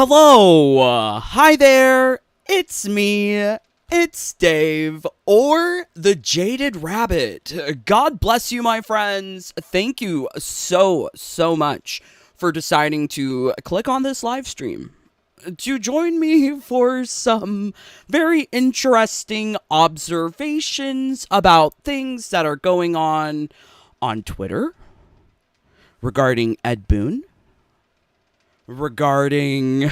Hello! Hi there! It's me! It's Dave, or the Jaded Rabbit. God bless you, my friends. Thank you so much for deciding to click on this live stream to join me for some very interesting observations about things that are going on Twitter regarding Ed Boon, regarding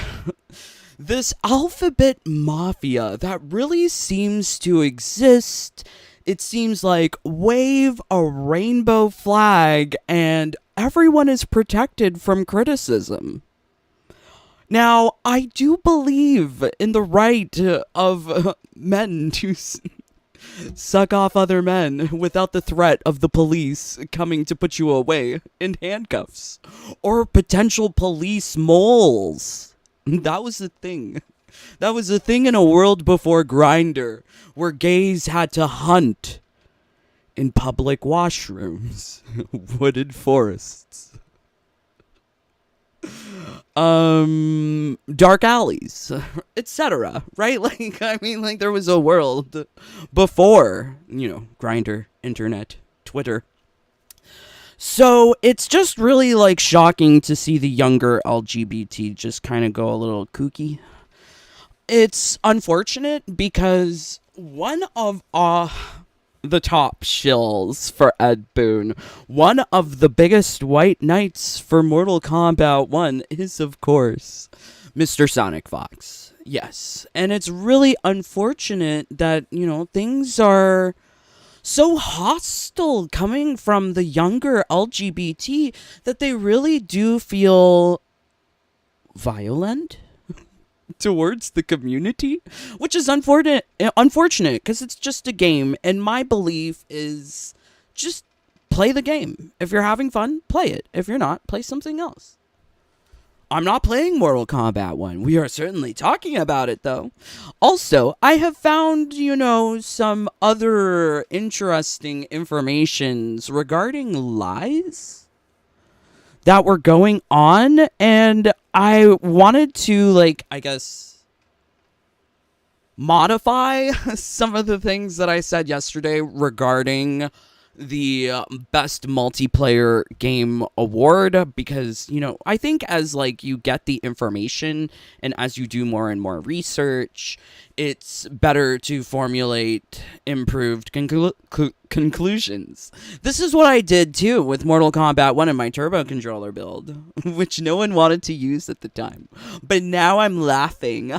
this alphabet mafia that really seems to exist. It seems like wave a rainbow flag and everyone is protected from criticism. Now, I do believe in the right of men to suck off other men without the threat of the police coming to put you away in handcuffs or potential police moles. That was a thing. That was a thing in a world before Grindr, where gays had to hunt in public washrooms, wooded forests, dark alleys, etc. Right? Like there was a world before, Grindr, internet, Twitter. So it's just really like shocking to see the younger LGBT just kind of go a little kooky. It's unfortunate because one of the top shills for Ed Boon, one of the biggest white knights for Mortal Kombat 1 is, of course, Mr. Sonic Fox. Yes. And it's really unfortunate that, things are so hostile coming from the younger LGBT that they really do feel violent towards the community, which is unfortunate because it's just a game, and my belief is just play the game. If you're having fun, play it. If you're not, play something else. I'm not playing Mortal Kombat 1. We are certainly talking about it, though. Also, I have found, some other interesting informations regarding lies that were going on, and I wanted to, modify some of the things that I said yesterday regarding the best multiplayer game award, because I think as you get the information and as you do more and more research, it's better to formulate improved conclusions. This is what I did too with Mortal Kombat 1 in my turbo controller build, which no one wanted to use at the time, but now I'm laughing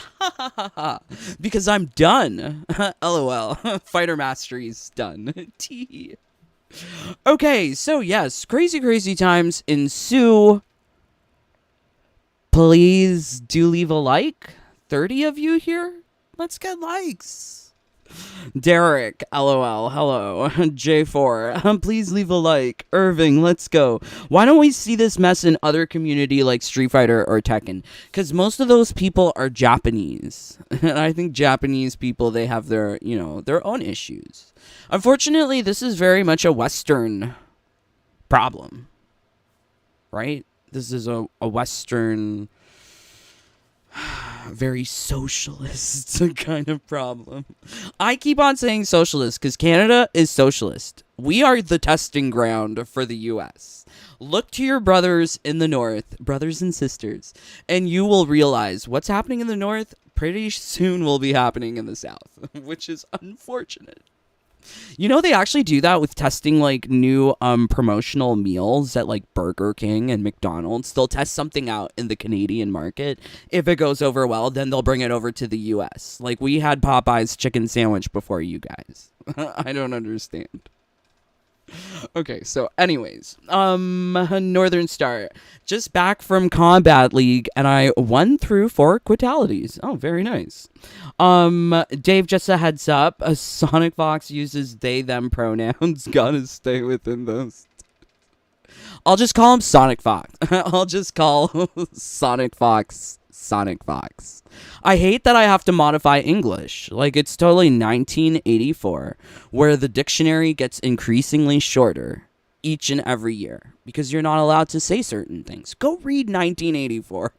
because I'm done. LOL. Fighter Mastery's done. T. Okay, so yes, crazy times ensue. Please do leave a like. 30 of you here? Let's get likes. Derek, LOL, hello. J4, please leave a like. Irving, let's go. Why don't we see this mess in other community like Street Fighter or Tekken? Because most of those people are Japanese. And I think Japanese people, they have their, their own issues. Unfortunately, this is very much a Western problem. Right? This is a Western, very socialist kind of problem. I keep on saying socialist because Canada is socialist. We are the testing ground for the US. Look to your brothers in the North, brothers and sisters, and you will realize what's happening in the North pretty soon will be happening in the South, which is unfortunate. They actually do that with testing new promotional meals at Burger King and McDonald's. They'll test something out in the Canadian market. If it goes over well, then they'll bring it over to the US. We had Popeye's chicken sandwich before you guys. I don't understand. Okay, so anyways, Northern Star, just back from Combat League, and I won through 4 quitalities. Oh, very nice. Dave, just a heads up, Sonic Fox uses they, them pronouns. Gotta stay within those. I'll just call him Sonic Fox. I'll just call Sonic Fox Sonic Fox. I hate that I have to modify English. It's totally 1984, where the dictionary gets increasingly shorter each and every year because you're not allowed to say certain things. Go read 1984.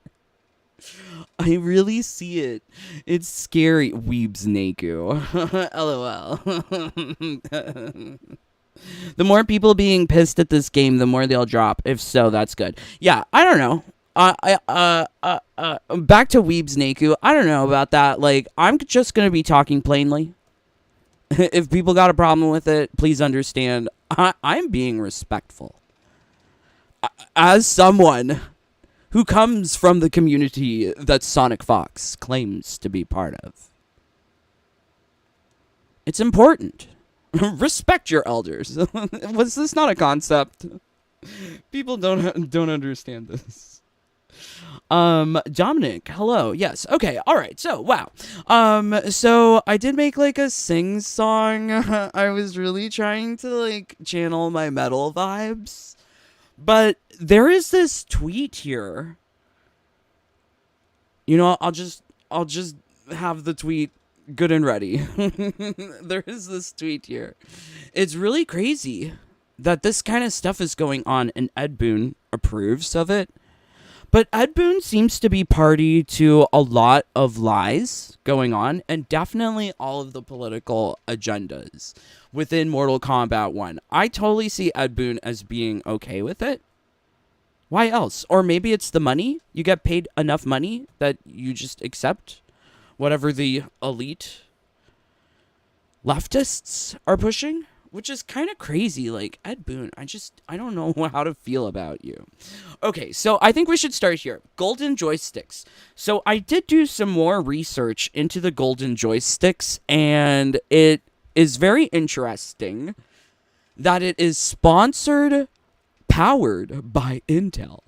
I really see it. It's scary. Weebs Naku. LOL. The more people being pissed at this game, the more they'll drop. If so, that's good. Yeah, I don't know. Back to Weebs Naku. I don't know about that. Like, I'm just gonna be talking plainly. If people got a problem with it, please understand. I'm being respectful. As someone who comes from the community that Sonic Fox claims to be part of, it's important. Respect your elders. Was this not a concept? People don't understand this. Dominic, hello. Yes. Okay. All right. So, wow. So I did make like a sing song. I was really trying to like channel my metal vibes, but there is this tweet here. You know, I'll just have the tweet good and ready. There is this tweet here. It's really crazy that this kind of stuff is going on and Ed Boon approves of it. But Ed Boon seems to be party to a lot of lies going on, and definitely all of the political agendas within Mortal Kombat 1. I totally see Ed Boon as being okay with it. Why else? Or maybe it's the money. You get paid enough money that you just accept whatever the elite leftists are pushing. Which is kind of crazy. Like, Ed Boon, I don't know how to feel about you. Okay, so I think we should start here. Golden joysticks. So I did do some more research into the golden joysticks, and it is very interesting that it is powered by Intel.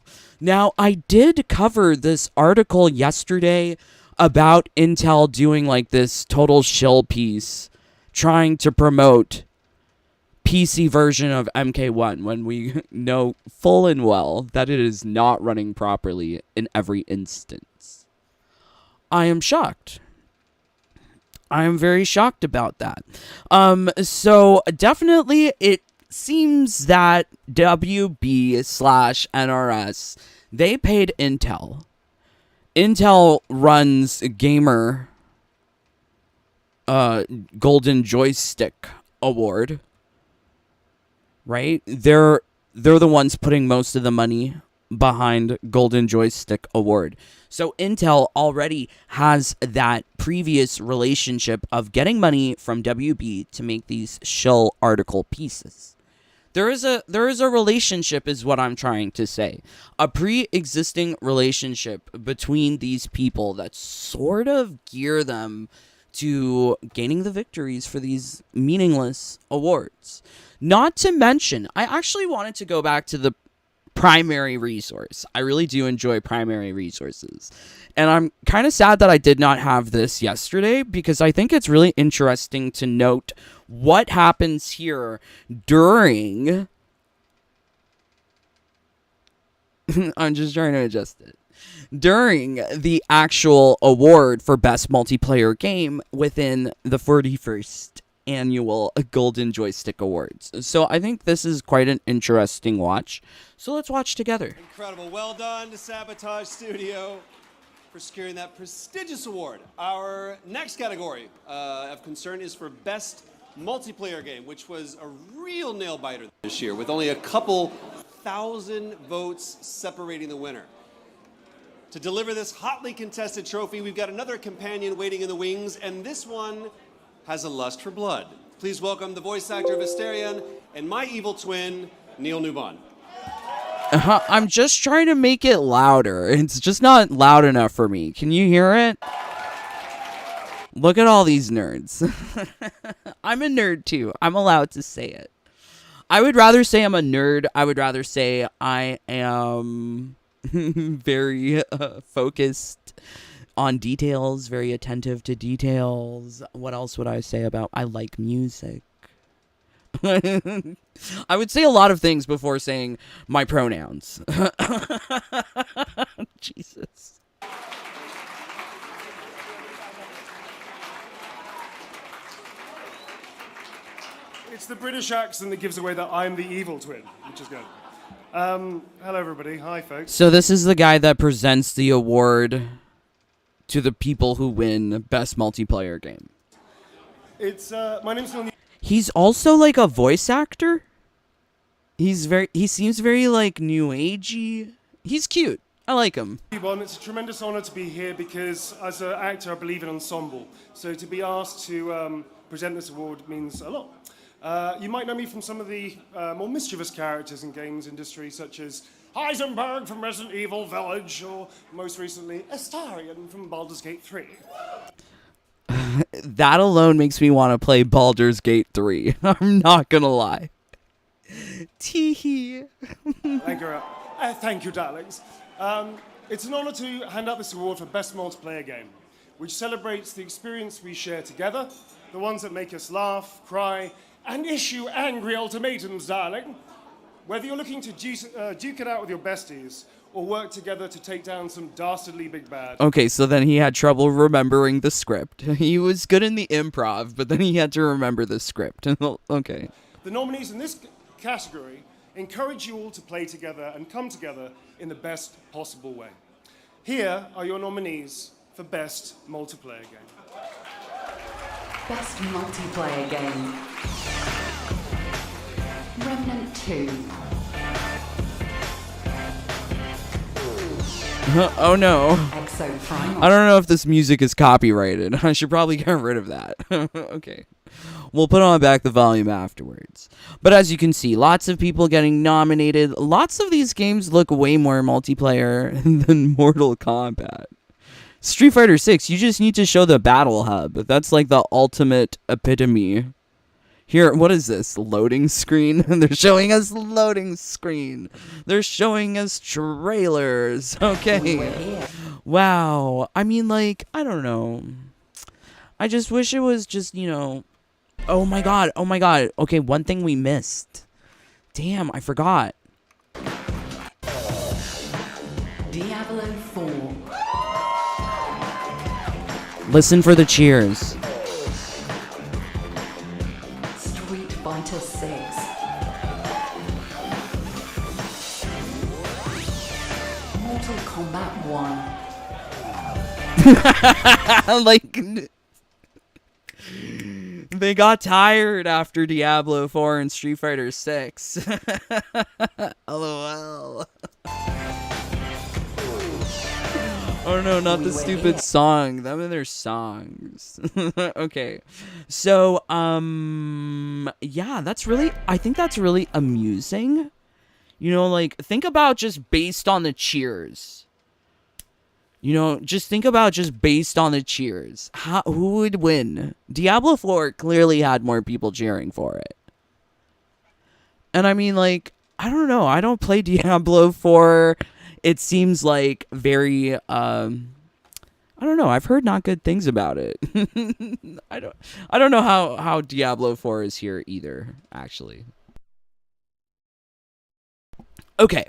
Now, I did cover this article yesterday about Intel doing like this total shill piece trying to promote PC version of MK1 when we know full and well that it is not running properly in every instance. I am shocked. I am very shocked about that. So definitely it seems that WB/NRS, they paid Intel. Intel runs Gamer Golden Joystick Award. Right? They're the ones putting most of the money behind Golden Joystick Award. So Intel already has that previous relationship of getting money from WB to make these shill article pieces. There is a relationship is what I'm trying to say. A pre-existing relationship between these people that sort of gear them to gaining the victories for these meaningless awards. Not to mention, I actually wanted to go back to the primary resource. I really do enjoy primary resources. And I'm kind of sad that I did not have this yesterday because I think it's really interesting to note what happens here during... I'm just trying to adjust it. During the actual award for Best Multiplayer Game within the 41st Annual Golden Joystick Awards. So I think this is quite an interesting watch. So let's watch together. Incredible. Well done to Sabotage Studio for securing that prestigious award. Our next category of concern is for Best Multiplayer Game, which was a real nail-biter this year with only a couple thousand votes separating the winner. To deliver this hotly contested trophy, we've got another companion waiting in the wings, and this one has a lust for blood. Please welcome the voice actor of Asterion and my evil twin, Neil Newbon. I'm just trying to make it louder. It's just not loud enough for me. Can you hear it? Look at all these nerds. I'm a nerd too. I'm allowed to say it. I would rather say I'm a nerd. I would rather say I am very focused on details, very attentive to details. What else would I say about I like music? I would say a lot of things before saying my pronouns. Jesus. It's the British accent that gives away that I'm the evil twin, which is good. Hello, everybody. Hi, folks. So this is the guy that presents the award to the people who win best multiplayer game. It's my name's Neil. He's also like a voice actor. He seems very like new agey. He's cute. I like him. It's a tremendous honor to be here because as an actor I believe in ensemble. So to be asked to present this award means a lot. You might know me from some of the more mischievous characters in games industry, such as Heisenberg from Resident Evil Village, or most recently Astarion from Baldur's Gate 3. That alone makes me want to play Baldur's Gate 3. I'm not gonna lie. Teehee. Thank you, darlings. It's an honor to hand out this award for Best Multiplayer Game, which celebrates the experience we share together, the ones that make us laugh, cry, and issue angry ultimatums, darling. Whether you're looking to duke it out with your besties, or work together to take down some dastardly big bad. Okay, so then he had trouble remembering the script. He was good in the improv, but then he had to remember the script. Okay. The nominees in this category encourage you all to play together and come together in the best possible way. Here are your nominees for Best Multiplayer Game. Best Multiplayer Game. Remnant 2. Oh no. Exoprimal. I don't know if this music is copyrighted. I should probably get rid of that. Okay. We'll put on back the volume afterwards. But as you can see, lots of people getting nominated. Lots of these games look way more multiplayer than Mortal Kombat. Street Fighter 6, you just need to show the battle hub. That's like the ultimate epitome. Here, what is this? Loading screen? They're showing us loading screen. They're showing us trailers. Okay. Wow. I mean, like, I don't know. I just wish it was just, you know... Oh my god. Oh my god. Okay, one thing we missed. Damn, I forgot. Diablo 4. Listen for the cheers. Street Fighter 6. Mortal Kombat 1. Like, they got tired after Diablo 4 and Street Fighter 6. LOL. Oh no, not the stupid song. Them and their songs. Okay. So, yeah, I think that's really amusing. You know, like, think about just based on the cheers. You know, just think about just based on the cheers. Who would win? Diablo 4 clearly had more people cheering for it. And I mean, like, I don't know. I don't play Diablo 4. It seems like very, I don't know. I've heard not good things about it. I don't know how Diablo 4 is here either, actually. Okay.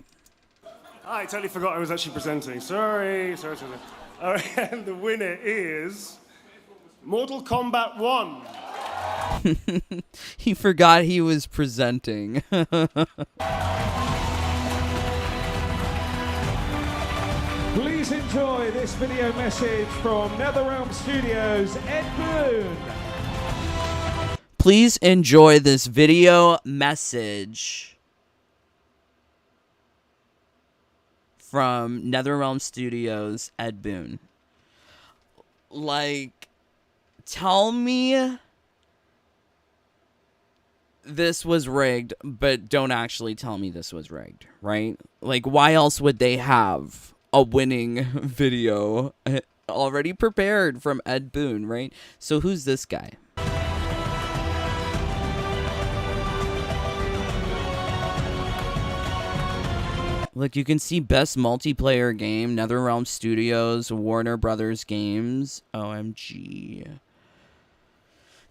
I totally forgot I was actually presenting. Sorry. All right, and the winner is Mortal Kombat 1. He forgot he was presenting. Please enjoy this video message from NetherRealm Studios, Ed Boon. Please enjoy this video message from NetherRealm Studios, Ed Boon. Like, tell me this was rigged, but don't actually tell me this was rigged, right? Like, why else would they have a winning video already prepared from Ed Boon, right? So who's this guy? Look, you can see best multiplayer game, NetherRealm Studios, Warner Brothers Games. OMG.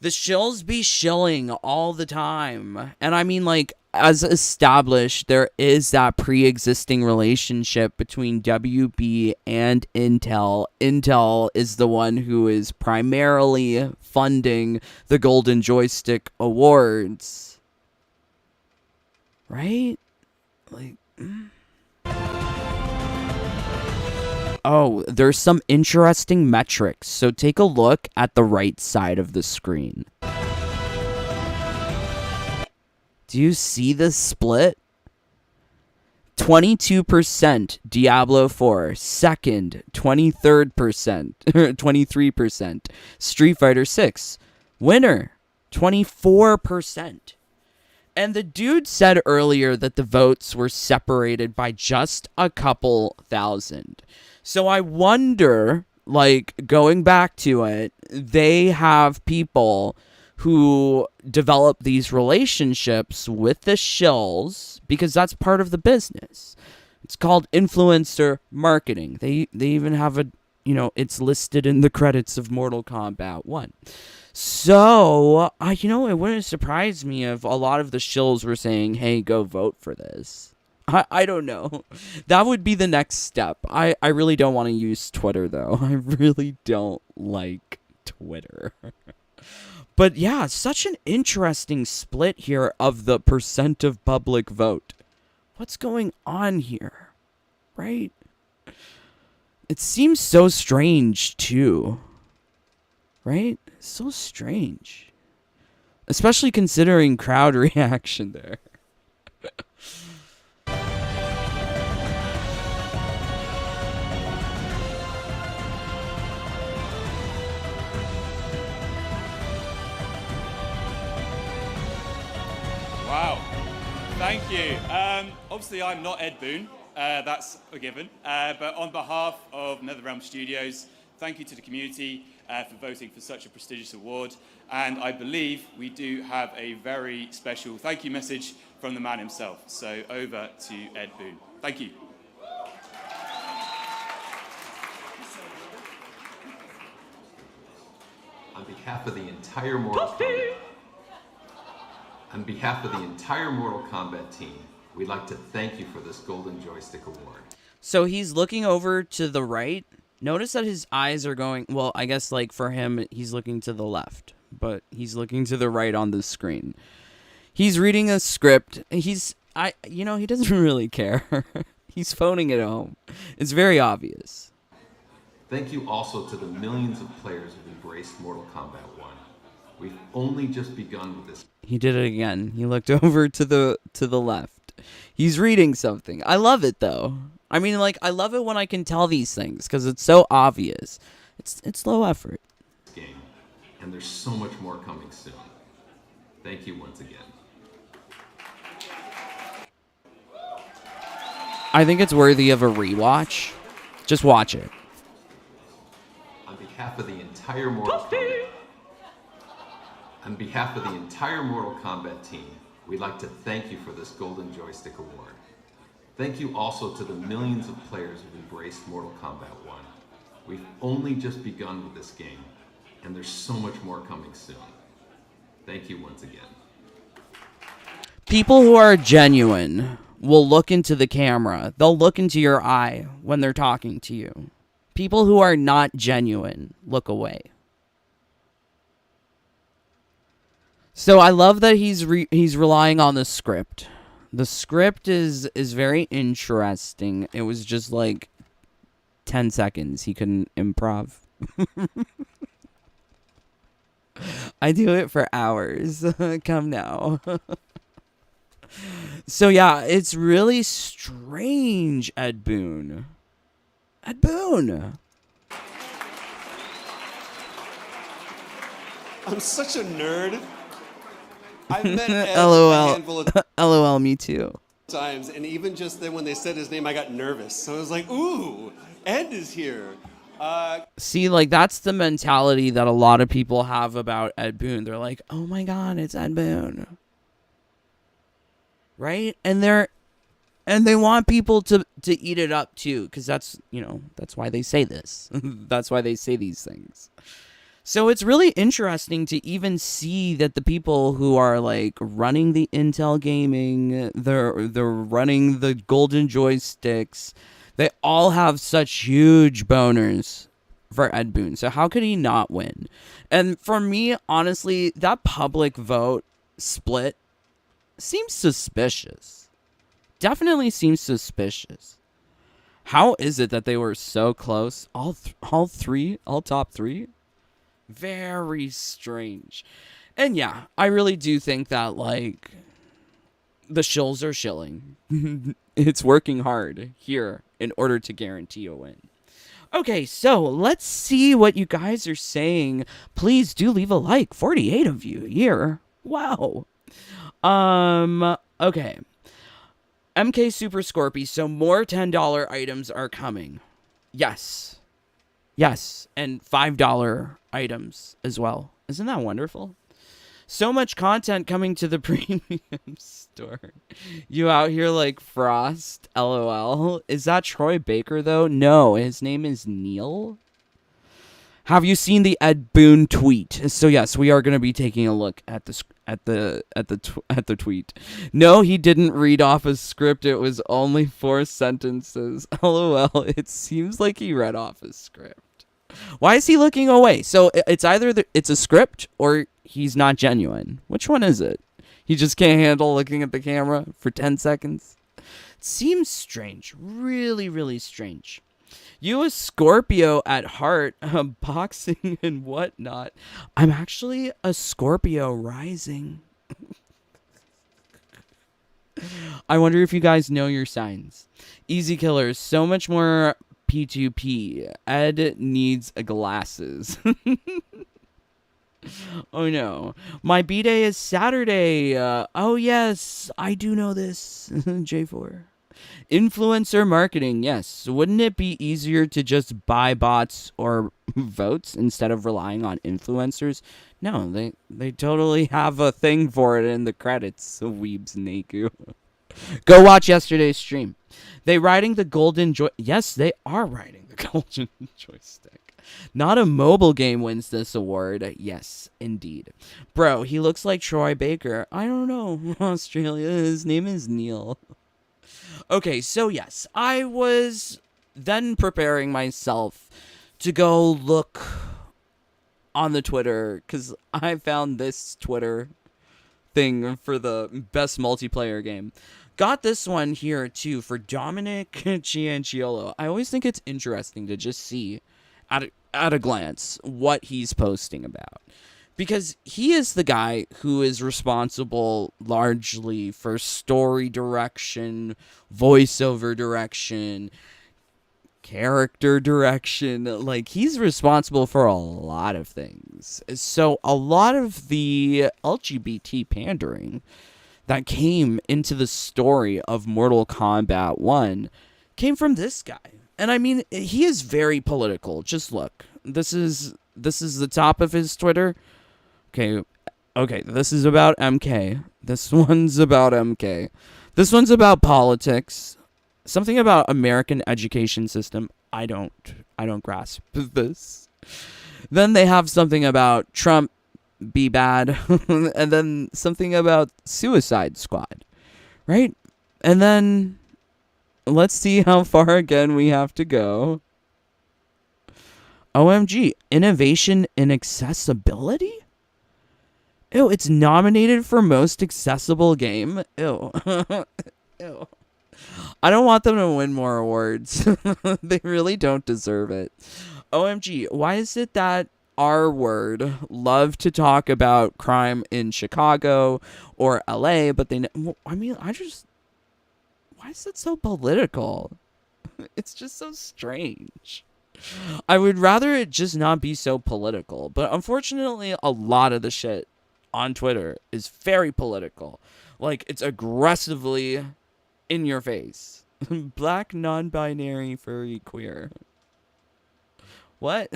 The shills be shilling all the time. And I mean, like, as established, there is that pre-existing relationship between WB and Intel. Intel is the one who is primarily funding the Golden Joystick Awards. Right? Like... Oh, there's some interesting metrics. So take a look at the right side of the screen. Do you see the split? 22% Diablo 4, second 23%, Street Fighter 6, winner 24%. And the dude said earlier that the votes were separated by just a couple thousand. So I wonder, like, going back to it, they have people who develop these relationships with the shills because that's part of the business. It's called influencer marketing. They even have a, it's listed in the credits of Mortal Kombat 1. So, it wouldn't surprise me if a lot of the shills were saying, hey, go vote for this. I don't know. That would be the next step. I really don't want to use Twitter, though. I really don't like Twitter. But yeah, such an interesting split here of the percent of public vote. What's going on here? Right? It seems so strange, too. Right? So strange. Especially considering crowd reaction there. Wow, thank you. Obviously, I'm not Ed Boon, that's a given. But on behalf of NetherRealm Studios, thank you to the community for voting for such a prestigious award. And I believe we do have a very special thank you message from the man himself. So over to Ed Boon. Thank you. On behalf of the entire Mortal Kombat, on behalf of the entire Mortal Kombat team, we'd like to thank you for this Golden Joystick Award. So he's looking over to the right. Notice that his eyes are going, well, I guess like for him, he's looking to the left, but he's looking to the right on the screen. He's reading a script. He doesn't really care. He's phoning it home. It's very obvious. Thank you also to the millions of players who've embraced Mortal Kombat 1. We've only just begun with this. He did it again. He looked over to the left. He's reading something. I love it though. I mean, like, I love it when I can tell these things because it's so obvious. It's low effort. Game, and there's so much more coming soon. Thank you once again. I think it's worthy of a rewatch. Just watch it. On behalf of the entire Mortal Kombat, on behalf of the entire Mortal Kombat team, we'd like to thank you for this Golden Joystick Award. Thank you also to the millions of players who've embraced Mortal Kombat 1. We've only just begun with this game, and there's so much more coming soon. Thank you once again. People who are genuine will look into the camera. They'll look into your eye when they're talking to you. People who are not genuine look away. So I love that he's relying on the script. The script is very interesting. It was just like 10 seconds. He couldn't improv. I do it for hours. Come now. So yeah, it's really strange, Ed Boon. Ed Boon. I'm such a nerd. I've met Ed a LOL. handful of LOL, me too. times, and even just then when they said his name, I got nervous. So I was like, ooh, Ed is here. See, like, that's the mentality that a lot of people have about Ed Boon. They're like, oh my god, it's Ed Boon. Right? And they want people to eat it up too, because that's why they say this. That's why they say these things. So it's really interesting to even see that the people who are like running the Intel gaming, they're running the golden joysticks, they all have such huge boners for Ed Boon. So how could he not win? And for me, honestly, that public vote split seems suspicious. Definitely seems suspicious. How is it that they were so close? All top three? Very strange. And yeah, I really do think that, like, the shills are shilling. It's working hard here in order to guarantee a win. Okay, so let's see what you guys are saying. Please do leave a like. 48 of you here. Wow. Okay. MK Super Scorpy, so more $10 items are coming. Yes. Yes, and $5 items as well. Isn't that wonderful? So much content coming to the premium store. You out here like Frost, LOL. Is that Troy Baker though? No, his name is Neil. Have you seen the Ed Boon tweet? So yes, we are going to be taking a look at the tweet. No, he didn't read off a script. It was only 4 sentences. LOL. It seems like he read off a script. Why is he looking away? So it's either it's a script or he's not genuine. Which one is it? He just can't handle looking at the camera for 10 seconds. It seems strange. Really, really strange. You a Scorpio at heart, boxing and whatnot. I'm actually a Scorpio rising. I wonder if you guys know your signs. Easy Killers, so much more P2P. Ed needs glasses. Oh no. My B-Day is Saturday. Oh yes, I do know this. J4. Influencer marketing, yes. Wouldn't it be easier to just buy bots or votes instead of relying on influencers? No, they totally have a thing for it in the credits. Weebs Naku. Go watch yesterday's stream. They riding the golden joy. Yes, they are riding the golden joystick. Not a mobile game wins this award. Yes, indeed. Bro, he looks like Troy Baker. I don't know. Australia. His name is Neil. Okay, so yes, I was then preparing myself to go look on the Twitter because I found this Twitter thing for the best multiplayer game. Got this one here too for Dominic Cianciolo. I always think it's interesting to just see at a glance what he's posting about. Because he is the guy who is responsible largely for story direction, voiceover direction, character direction. Like, he's responsible for a lot of things. So a lot of the LGBT pandering that came into the story of Mortal Kombat 1 came from this guy. And I mean, he is very political. Just look. This is the top of his Twitter. Okay, this is about MK. This one's about MK. This one's about politics. Something about American education system. I don't grasp this. Then they have something about Trump be bad. And then something about Suicide Squad. Right? And then let's see how far again we have to go. OMG, innovation in accessibility? Ew, it's nominated for most accessible game. Ew. Ew. I don't want them to win more awards. They really don't deserve it. OMG, why is it that R word love to talk about crime in Chicago or LA, but they I mean, why is it so political? It's just so strange. I would rather it just not be so political, but unfortunately a lot of the shit on Twitter is very political. Like, it's aggressively in your face. Black, non-binary, furry, queer. What?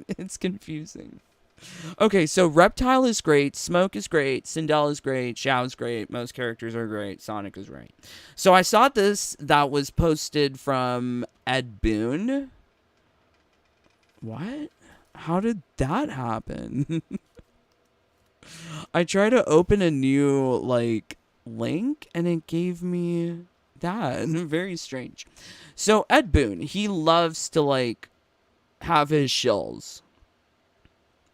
It's confusing. Okay, so Reptile is great, Smoke is great, Sindel is great, Xiao is great, most characters are great, Sonic is great. So I saw this that was posted from Ed Boon. What? How did that happen? I tried to open a new, link, and it gave me that. Very strange. So, Ed Boon, he loves to, have his shills.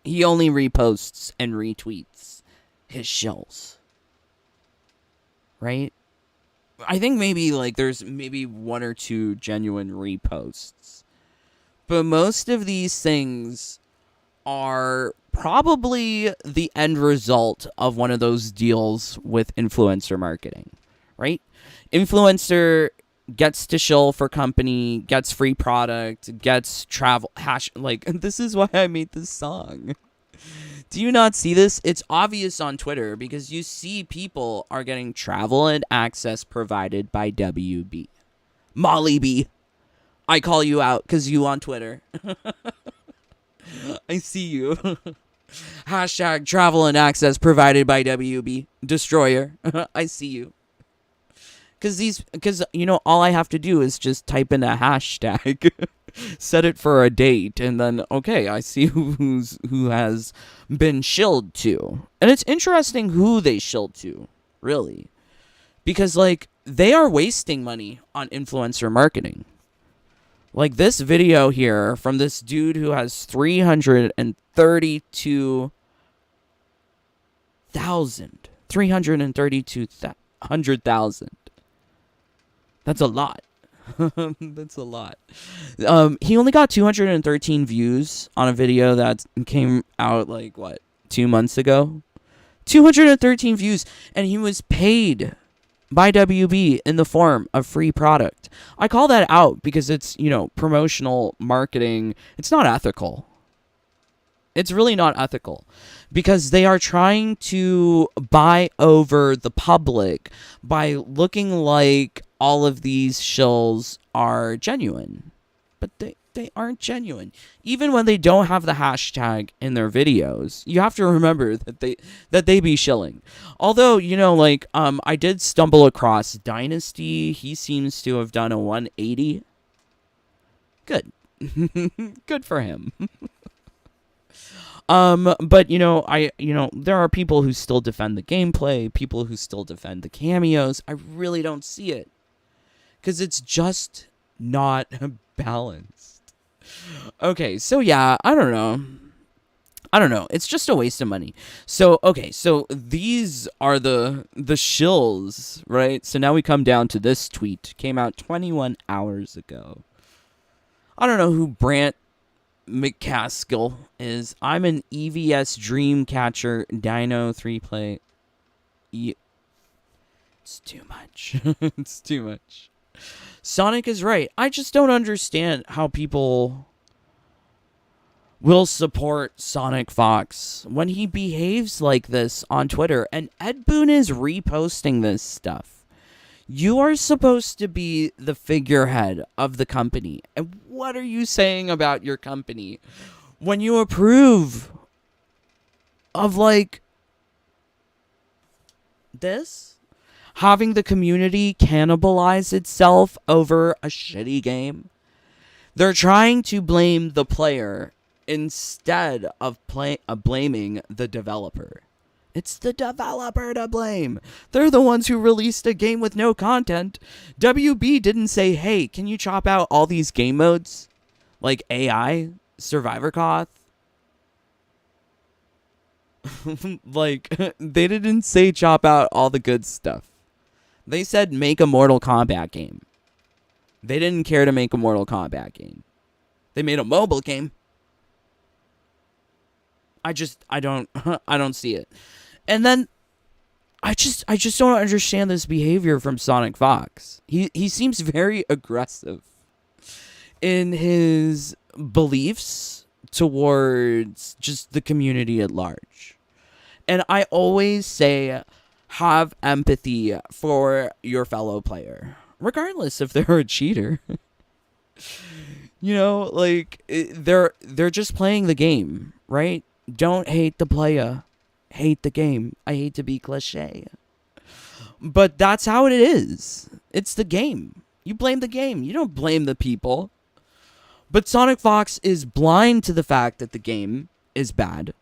He only reposts and retweets his shills. Right? I think maybe like there's maybe one or two genuine reposts. But most of these things are probably the end result of one of those deals with influencer marketing, right? Influencer gets to shill for company, gets free product, gets travel like this is why I made this song. Do you not see this? It's obvious on Twitter because you see people are getting travel and access provided by WB. Molly B. I call you out because you on Twitter. I see you. Hashtag travel and access provided by WB. Destroyer. I see you. Because you know, all I have to do is just type in a hashtag, set it for a date, and then, okay, I see who has been shilled to. And it's interesting who they shilled to, really. Because, like, they are wasting money on influencer marketing. Like, this video here from this dude who has 332,000. That's a lot. That's a lot. He only got 213 views on a video that came out, like, 2 months ago? 213 views, and he was paid by WB in the form of free product. I call that out because it's, promotional marketing. It's not ethical. It's really not ethical because they are trying to buy over the public by looking like all of these shills are genuine. But they aren't genuine. Even when they don't have the hashtag in their videos, you have to remember that they be shilling. Although, I did stumble across Dynasty. He seems to have done a 180. Good. Good for him. But there are people who still defend the gameplay, people who still defend the cameos. I really don't see it. Because it's just not balanced. Okay, so yeah, I don't know. It's just a waste of money. So, okay, so these are the shills, right? So now we come down to this tweet. Came out 21 hours ago. I don't know who Brant McCaskill is. I'm an EVS Dreamcatcher Dino 3-play. It's too much. It's too much. Sonic is right. I just don't understand how people will support Sonic Fox when he behaves like this on Twitter. And Ed Boon is reposting this stuff. You are supposed to be the figurehead of the company. And what are you saying about your company when you approve of, this? Having the community cannibalize itself over a shitty game? They're trying to blame the player instead of blaming the developer. It's the developer to blame. They're the ones who released a game with no content. WB didn't say, hey, can you chop out all these game modes? Like AI, Survivor Coth. They didn't say chop out all the good stuff. They said make a Mortal Kombat game. They didn't care to make a Mortal Kombat game. They made a mobile game. I don't see it. And then I just don't understand this behavior from Sonic Fox. He seems very aggressive in his beliefs towards just the community at large. And I always say, have empathy for your fellow player, regardless if they're a cheater. They're just playing the game, right? Don't hate the player, hate the game. I hate to be cliche, but that's how it is. It's the game. You blame the game. You don't blame the people. But Sonic Fox is blind to the fact that the game is bad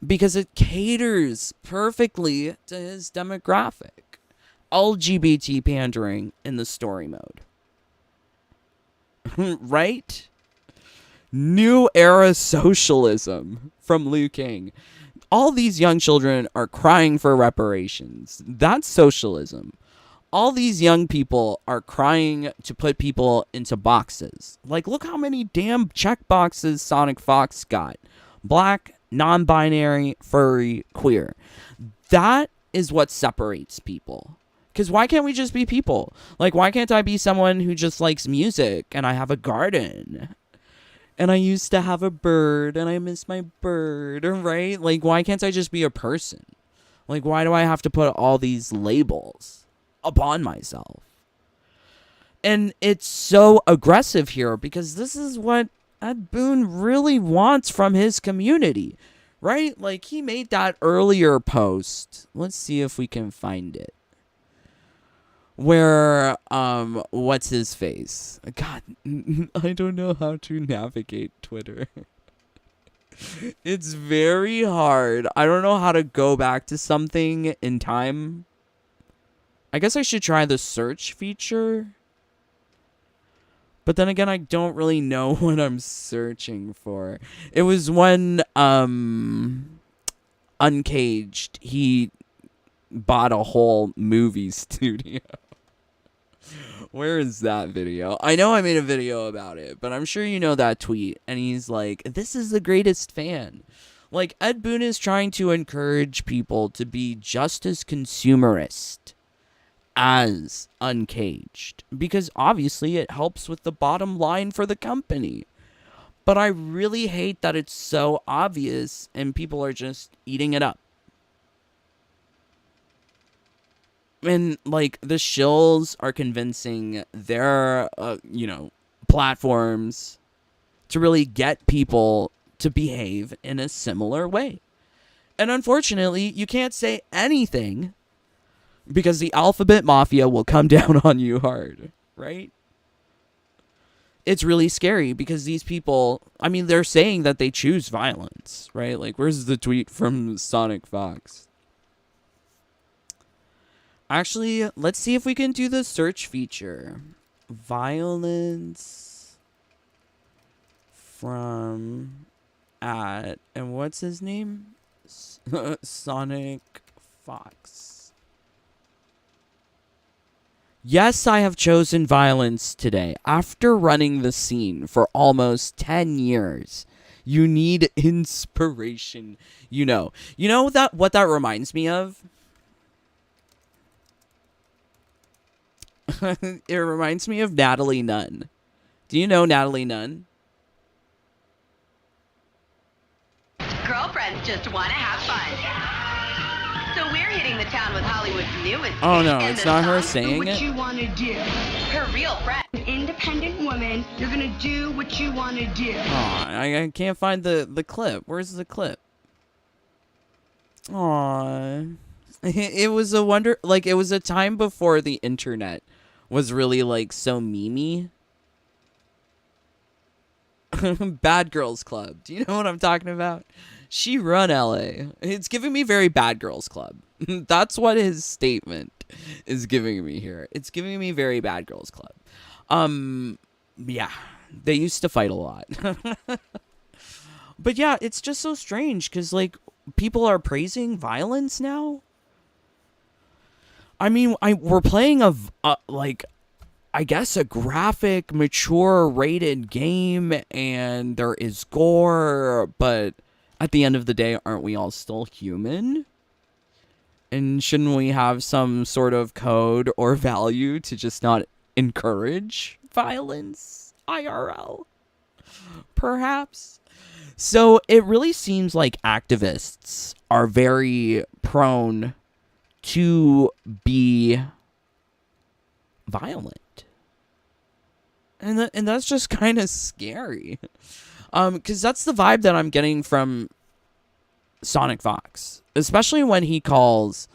because it caters perfectly to his demographic. LGBT pandering in the story mode. Right? New era socialism from Liu Kang. All these young children are crying for reparations. That's socialism. all these young people are crying to put people into boxes. Like, look how many damn check boxes Sonic Fox got. Black, non-binary, furry, queer. That is what separates people. Because why can't we just be people? Like, why can't I be someone who just likes music and I have a garden? And I used to have a bird and I miss my bird, right? Like, why can't I just be a person? Like, why do I have to put all these labels upon myself? And it's so aggressive here because this is what Ed Boon really wants from his community, right? Like, he made that earlier post. Let's see if we can find it. Where, what's his face? God, I don't know how to navigate Twitter. It's very hard. I don't know how to go back to something in time. I guess I should try the search feature. But then again, I don't really know what I'm searching for. It was when, Uncaged, he bought a whole movie studio. Where is that video? I know I made a video about it, but I'm sure you know that tweet. And he's like, this is the greatest fan. Like, Ed Boon is trying to encourage people to be just as consumerist as Uncaged. Because obviously it helps with the bottom line for the company. But I really hate that it's so obvious and people are just eating it up. And, like, the shills are convincing their, platforms to really get people to behave in a similar way. And unfortunately, you can't say anything because the alphabet mafia will come down on you hard, right? It's really scary because these people, I mean, they're saying that they choose violence, right? Like, where's the tweet from Sonic Fox? Actually, let's see if we can do the search feature. Violence from and what's his name? Sonic Fox. Yes, I have chosen violence today. After running the scene for almost 10 years, you need inspiration. You know that what that reminds me of? It reminds me of Natalie Nunn. Do you know Natalie Nunn? Girlfriends just want to have fun. So we're hitting the town with Hollywood's newest. Oh no, and it's the not her song, saying what it. you want to do. Her real friend. An independent woman, you're going to do what you want to do. Aw, I can't find the clip. Where's the clip? Aw. It was a wonder, like, it was a time before the internet was really, like, so memey. Bad Girls Club. Do you know what I'm talking about? She run LA. It's giving me very Bad Girls Club. That's what his statement is giving me here. It's giving me very Bad Girls Club. Yeah. They used to fight a lot. But yeah, it's just so strange because, like, people are praising violence now. I mean, we're playing I guess a graphic, mature, rated game, and there is gore, but at the end of the day, aren't we all still human? And shouldn't we have some sort of code or value to just not encourage violence? IRL? Perhaps? So it really seems like activists are very prone to be violent. And that's just kind of scary. Because that's the vibe that I'm getting from Sonic Fox. Especially when he calls,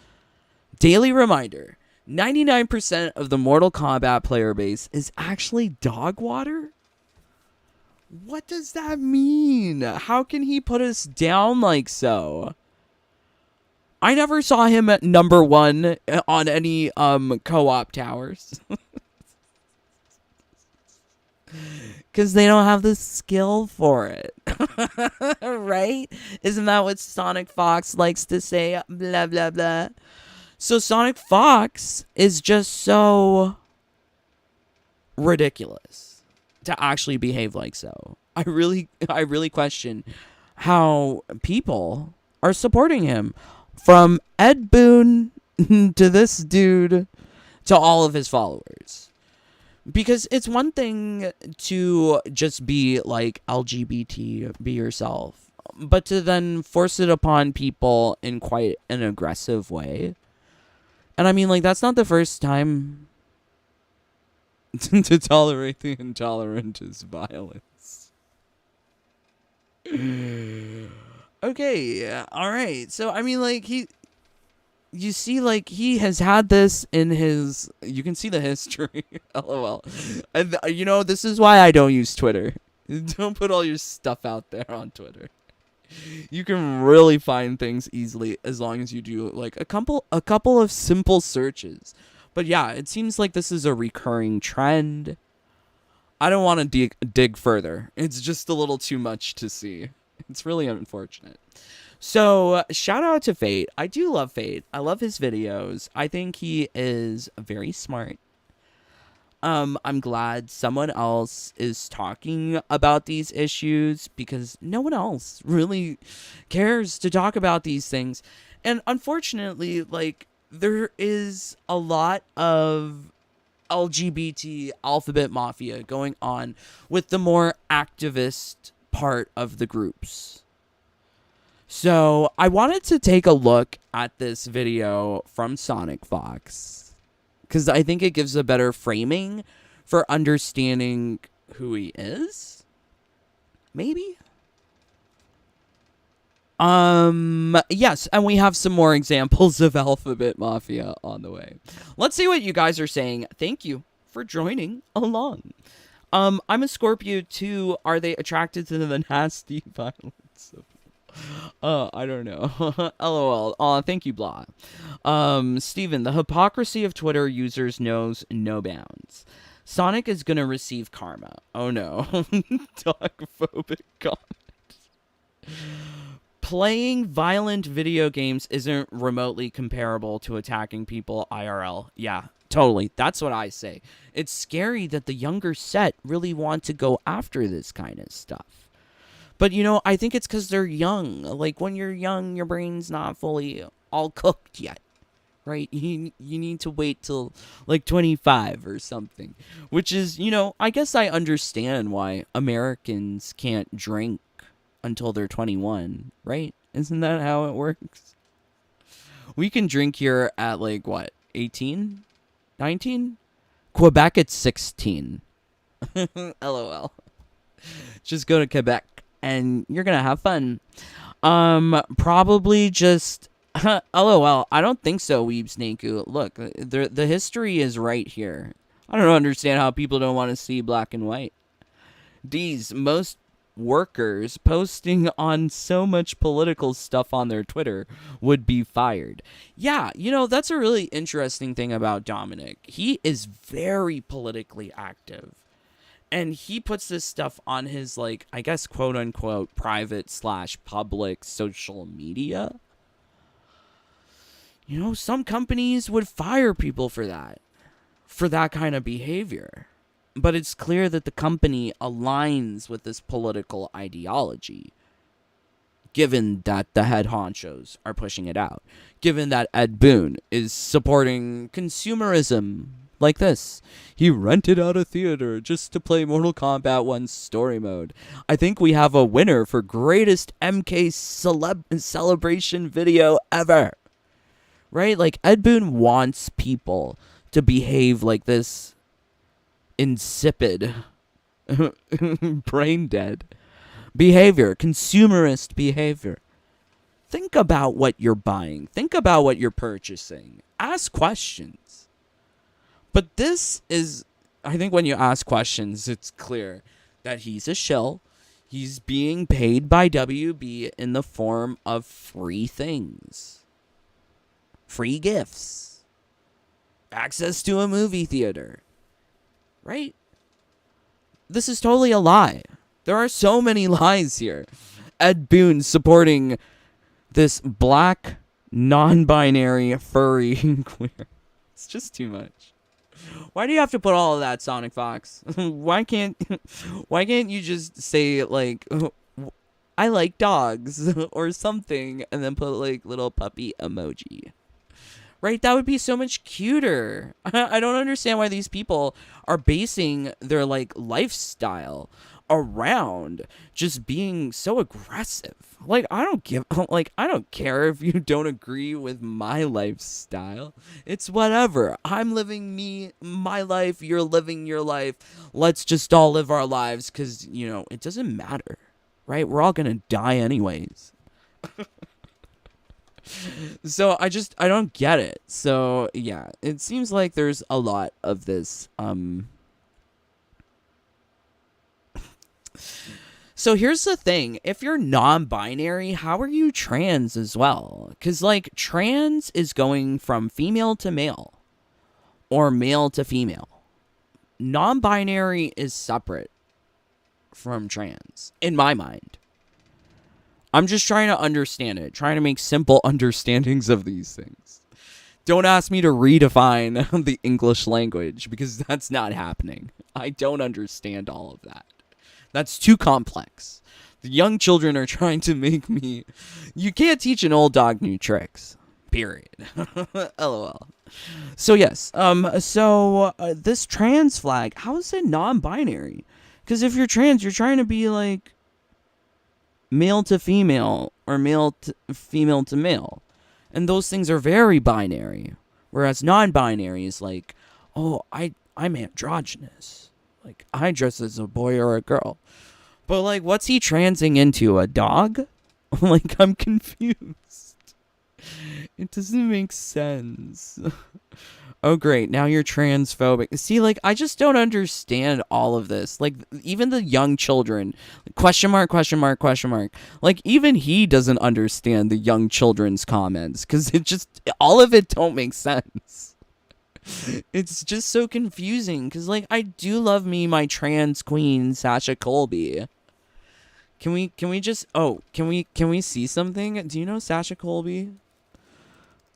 daily reminder, 99% of the Mortal Kombat player base is actually dog water? What does that mean? How can he put us down like so? I never saw him at number 1 on any co-op towers. Because they don't have the skill for it. Right? Isn't that what Sonic Fox likes to say? Blah, blah, blah. So Sonic Fox is just so ridiculous to actually behave like so. I really question how people are supporting him, from Ed Boon to this dude to all of his followers. Because it's one thing to just be like LGBT, be yourself, but to then force it upon people in quite an aggressive way. And I mean, like, that's not the first time. To tolerate the intolerant is violence. Okay, alright. So, I mean, like, you see, like, he has had this in his, you can see the history, lol. And, you know, this is why I don't use Twitter. Don't put all your stuff out there on Twitter. You can really find things easily as long as you do, like, a couple of simple searches. But yeah, it seems like this is a recurring trend. I don't want to dig further. It's just a little too much to see. It's really unfortunate. So, shout out to Fate. I do love Fate. I love his videos. I think he is very smart. I'm glad someone else is talking about these issues, because no one else really cares to talk about these things. And unfortunately, like, there is a lot of LGBT alphabet mafia going on with the more activist part of the groups. So I wanted to take a look at this video from Sonic Fox, because I think it gives a better framing for understanding who he is. Maybe? Yes, and we have some more examples of alphabet mafia on the way. Let's see what you guys are saying. Thank you for joining along. I'm a Scorpio too. Are they attracted to the nasty violence of I don't know. LOL. Aw, thank you, blah. Steven, the hypocrisy of Twitter users knows no bounds. Sonic is gonna receive karma. Oh no. Dogphobic comment. Playing violent video games isn't remotely comparable to attacking people IRL. Yeah, totally. That's what I say. It's scary that the younger set really want to go after this kind of stuff. But, you know, I think it's because they're young. Like, when you're young, your brain's not fully all cooked yet, right? You need to wait till, like, 25 or something. Which is, you know, I guess I understand why Americans can't drink until they're 21, right? Isn't that how it works? We can drink here at, like, what, 18? 19? Quebec, it's 16. LOL. Just go to Quebec and you're gonna have fun. Probably just LOL. I don't think so, Weeb Snaku. Look, the history is right here. I don't understand how people don't want to see black and white. These most workers posting on so much political stuff on their Twitter would be fired. Yeah, you know, that's a really interesting thing about Dominic. He is very politically active. And he puts this stuff on his, like, I guess, quote-unquote, private/public social media. You know, some companies would fire people for that kind of behavior. But it's clear that the company aligns with this political ideology, given that the head honchos are pushing it out. Given that Ed Boon is supporting consumerism like this. He rented out a theater just to play Mortal Kombat 1 story mode. I think we have a winner for greatest MK celebration video ever. Right? Like, Ed Boon wants people to behave like this insipid, brain dead behavior, consumerist behavior. Think about what you're buying. Think about what you're purchasing. Ask questions. But this is, I think when you ask questions, it's clear that he's a shill. He's being paid by WB in the form of free things. Free gifts. Access to a movie theater. Right? This is totally a lie. There are so many lies here. Ed Boon supporting this black non-binary, furry, queer. It's just too much. Why do you have to put all of that, Sonic Fox? why can't you just say like I like dogs or something and then put like little puppy emoji? Right? That would be so much cuter. I don't understand why these people are basing their like lifestyle around just being so aggressive. Like I don't care if you don't agree with my lifestyle. It's whatever. I'm living my life, you're living your life. Let's just all live our lives cuz it doesn't matter. Right? We're all going to die anyways. So I don't get it. So yeah, it seems like there's a lot of this So here's the thing. If you're non-binary, how are you trans as well? Cuz like trans is going from female to male or male to female. Non-binary is separate from trans in my mind. I'm just trying to understand it, trying to make simple understandings of these things. Don't ask me to redefine the English language because that's not happening. I don't understand all of that. That's too complex. The young children are trying to make me... You can't teach an old dog new tricks. Period. LOL. So yes, this trans flag, how is it non-binary? Because if you're trans, you're trying to be like male to female or female to male. And those things are very binary. Whereas non-binary is like, oh, I'm androgynous. Like, I dress as a boy or a girl. But like, what's he transing into? A dog? Like, I'm confused. It doesn't make sense. Oh, great. Now you're transphobic. See, like, I just don't understand all of this. Like, even the young children, question mark. Like, even he doesn't understand the young children's comments because all of it don't make sense. It's just so confusing because, like, I do love my trans queen, Sasha Colby. Can we see something? Do you know Sasha Colby?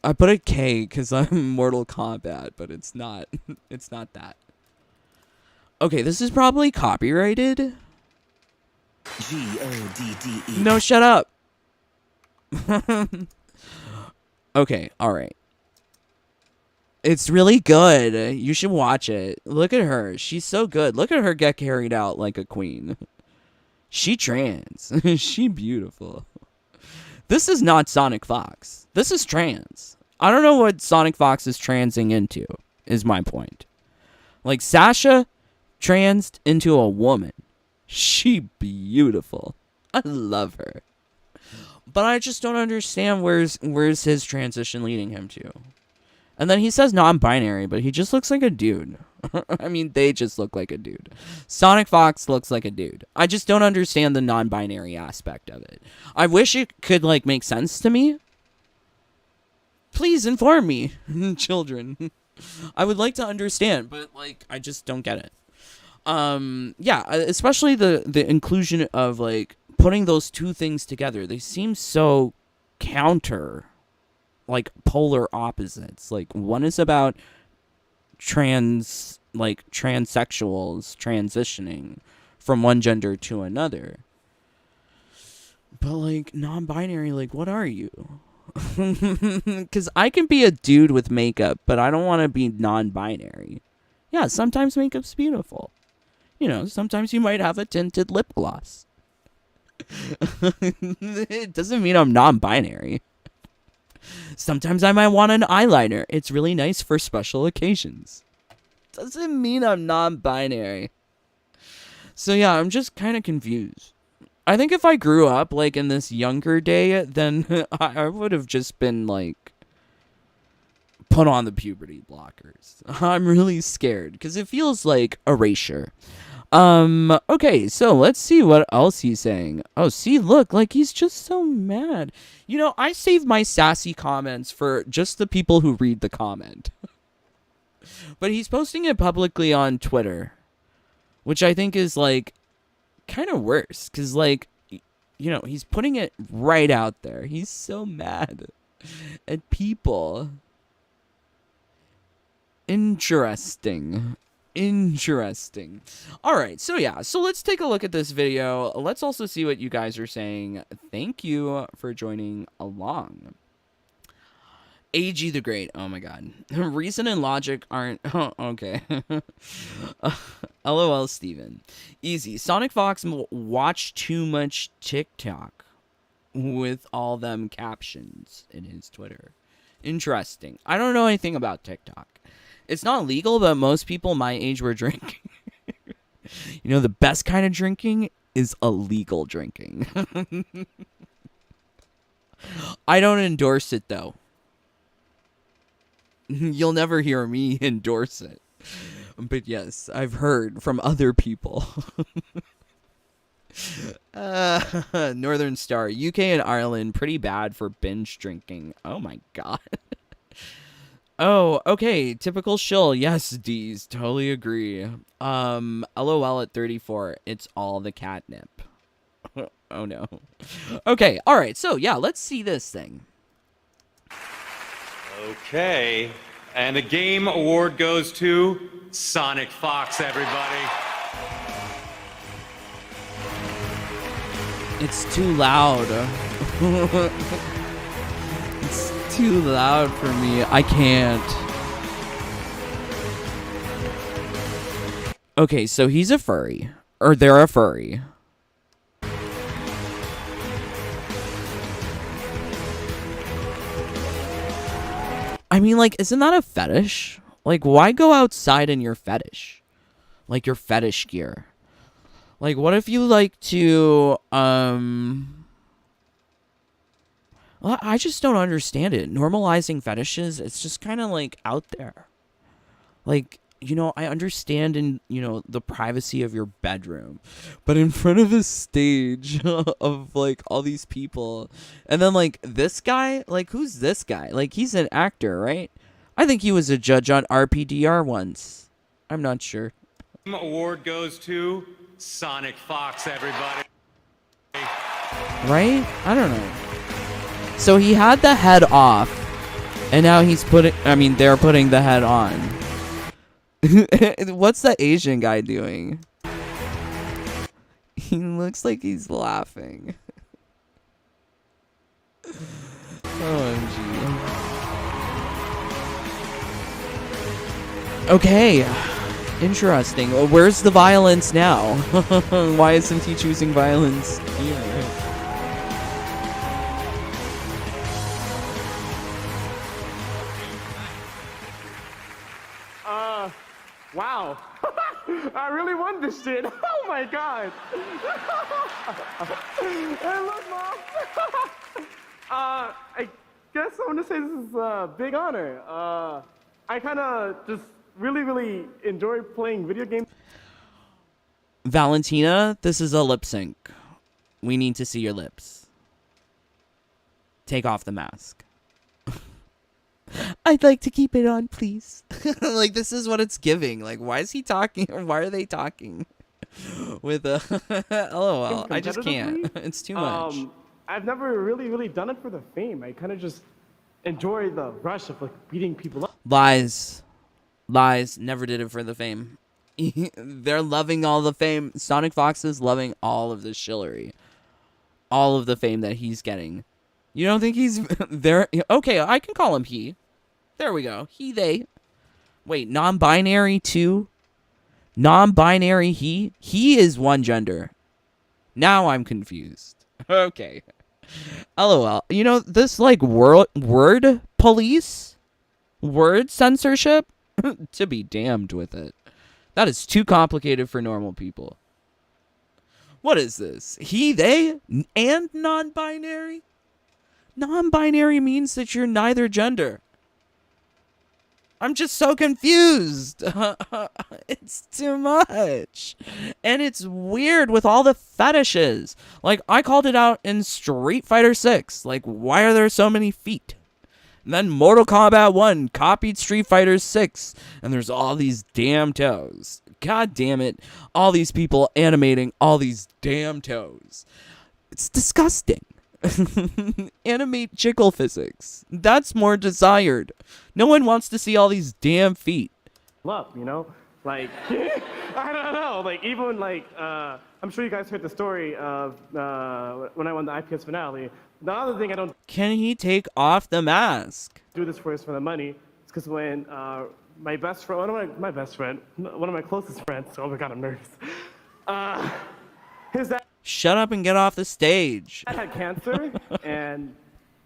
I put a K because I'm Mortal Kombat, but it's not. It's not that. Okay, this is probably copyrighted. G-O-D-D-E. No, shut up. Okay, all right. It's really good. You should watch it. Look at her. She's so good. Look at her get carried out like a queen. She trans. She beautiful. This is not Sonic Fox. This is trans. I don't know what Sonic Fox is transing into, is my point. Like, Sasha transed into a woman. She beautiful. I love her. But I just don't understand where's his transition leading him to. And then he says non-binary, but he just looks like a dude. I mean, they just look like a dude. Sonic Fox looks like a dude. I just don't understand the non-binary aspect of it. I wish it could, like, make sense to me. Please inform me, children. I would like to understand, but, like, I just don't get it. Yeah, especially the inclusion of, like, putting those two things together. They seem so counter, like, polar opposites. Like, one is about transsexuals transitioning from one gender to another. But, like, non-binary, like, what are you? Because I can be a dude with makeup, but I don't want to be non-binary. Yeah, sometimes makeup's beautiful. You know, sometimes you might have a tinted lip gloss. It doesn't mean I'm non-binary. Sometimes I might want an eyeliner. It's really nice for special occasions. Doesn't mean I'm non-binary. So yeah, I'm just kind of confused. I think if I grew up, like, in this younger day, then I would have just been, like, put on the puberty blockers. I'm really scared, because it feels like erasure. Okay, so let's see what else he's saying. Oh, see, look, like, he's just so mad. You know, I save my sassy comments for just the people who read the comment. But he's posting it publicly on Twitter, which I think is, like, kind of worse, because, like, you know, he's putting it right out there. He's so mad. at people. Interesting. All right, so yeah, so let's take a look at this video. Let's also see what you guys are saying. Thank you for joining along. AG the Great. Oh my god. Reason and logic aren't... Oh, okay. LOL Steven. Easy. Sonic Fox watch too much TikTok with all them captions in his Twitter. Interesting. I don't know anything about TikTok. It's not legal, but most people my age were drinking. You know, the best kind of drinking is illegal drinking. I don't endorse it, though. You'll never hear me endorse it. But yes, I've heard from other people. Northern Star. UK and Ireland, pretty bad for binge drinking. Oh my god. Oh, okay. Typical shill. Yes, D's. Totally agree. LOL at 34. It's all the catnip. Oh no. Okay. All right. So yeah, let's see this thing. Okay. And the game award goes to Sonic Fox, everybody. It's too loud. It's too loud for me. I can't. Okay, so he's a furry. Or they're a furry. I mean, like, isn't that a fetish? Like, why go outside in your fetish? Like, your fetish gear. Like, what if you like to, well, I just don't understand it. Normalizing fetishes, it's just kind of, like, out there. Like, you know, I understand in, you know, the privacy of your bedroom. But in front of a stage of, like, all these people. And then, like, this guy? Like, who's this guy? Like, he's an actor, right? I think he was a judge on RPDR once. I'm not sure. Award goes to Sonic Fox, everybody. Right? I don't know. So he had the head off, and now he's they're putting the head on. What's the Asian guy doing? He looks like he's laughing. OMG. Okay. Interesting. Well, where's the violence now? Why isn't he choosing violence here? Wow. I really won this shit. Oh my god. Hey, look, Mom. I guess I want to say this is a big honor. I kind of just really enjoy playing video games. Valentina, this is a lip sync. We need to see your lips. Take off the mask. I'd like to keep it on, please. Like, this is what it's giving. Like, why is he talking? Or why are they talking with a LOL? I just can't. It's too much. I've never really done it for the fame. I kind of just enjoy the rush of, like, beating people up. Lies. Never did it for the fame. They're loving all the fame. Sonic Fox is loving all of the shillery. All of the fame that he's getting. You don't think he's there? Okay, I can call him he. There we go. He, they. Wait, non-binary too? Non-binary he? He is one gender. Now I'm confused. Okay. LOL. You know, this, like, word police? Word censorship? To be damned with it. That is too complicated for normal people. What is this? He, they, and non-binary? Non-binary means that you're neither gender. I'm just so confused. It's too much. And it's weird with all the fetishes. Like, I called it out in Street Fighter 6. Like, why are there so many feet? And then Mortal Kombat 1 copied Street Fighter 6. And there's all these damn toes. God damn it. All these people animating all these damn toes. It's disgusting. Animate chickle physics. That's more desired. No one wants to see all these damn feet. Love, you know? Like, I don't know. Like, even like, I'm sure you guys heard the story of when I won the IPS finale. The other thing I don't Can he take off the mask? do this for is for the money. It's because when my best friend, one of my closest friends, oh my God, I'm nervous. His dad Shut up and get off the stage. had cancer, and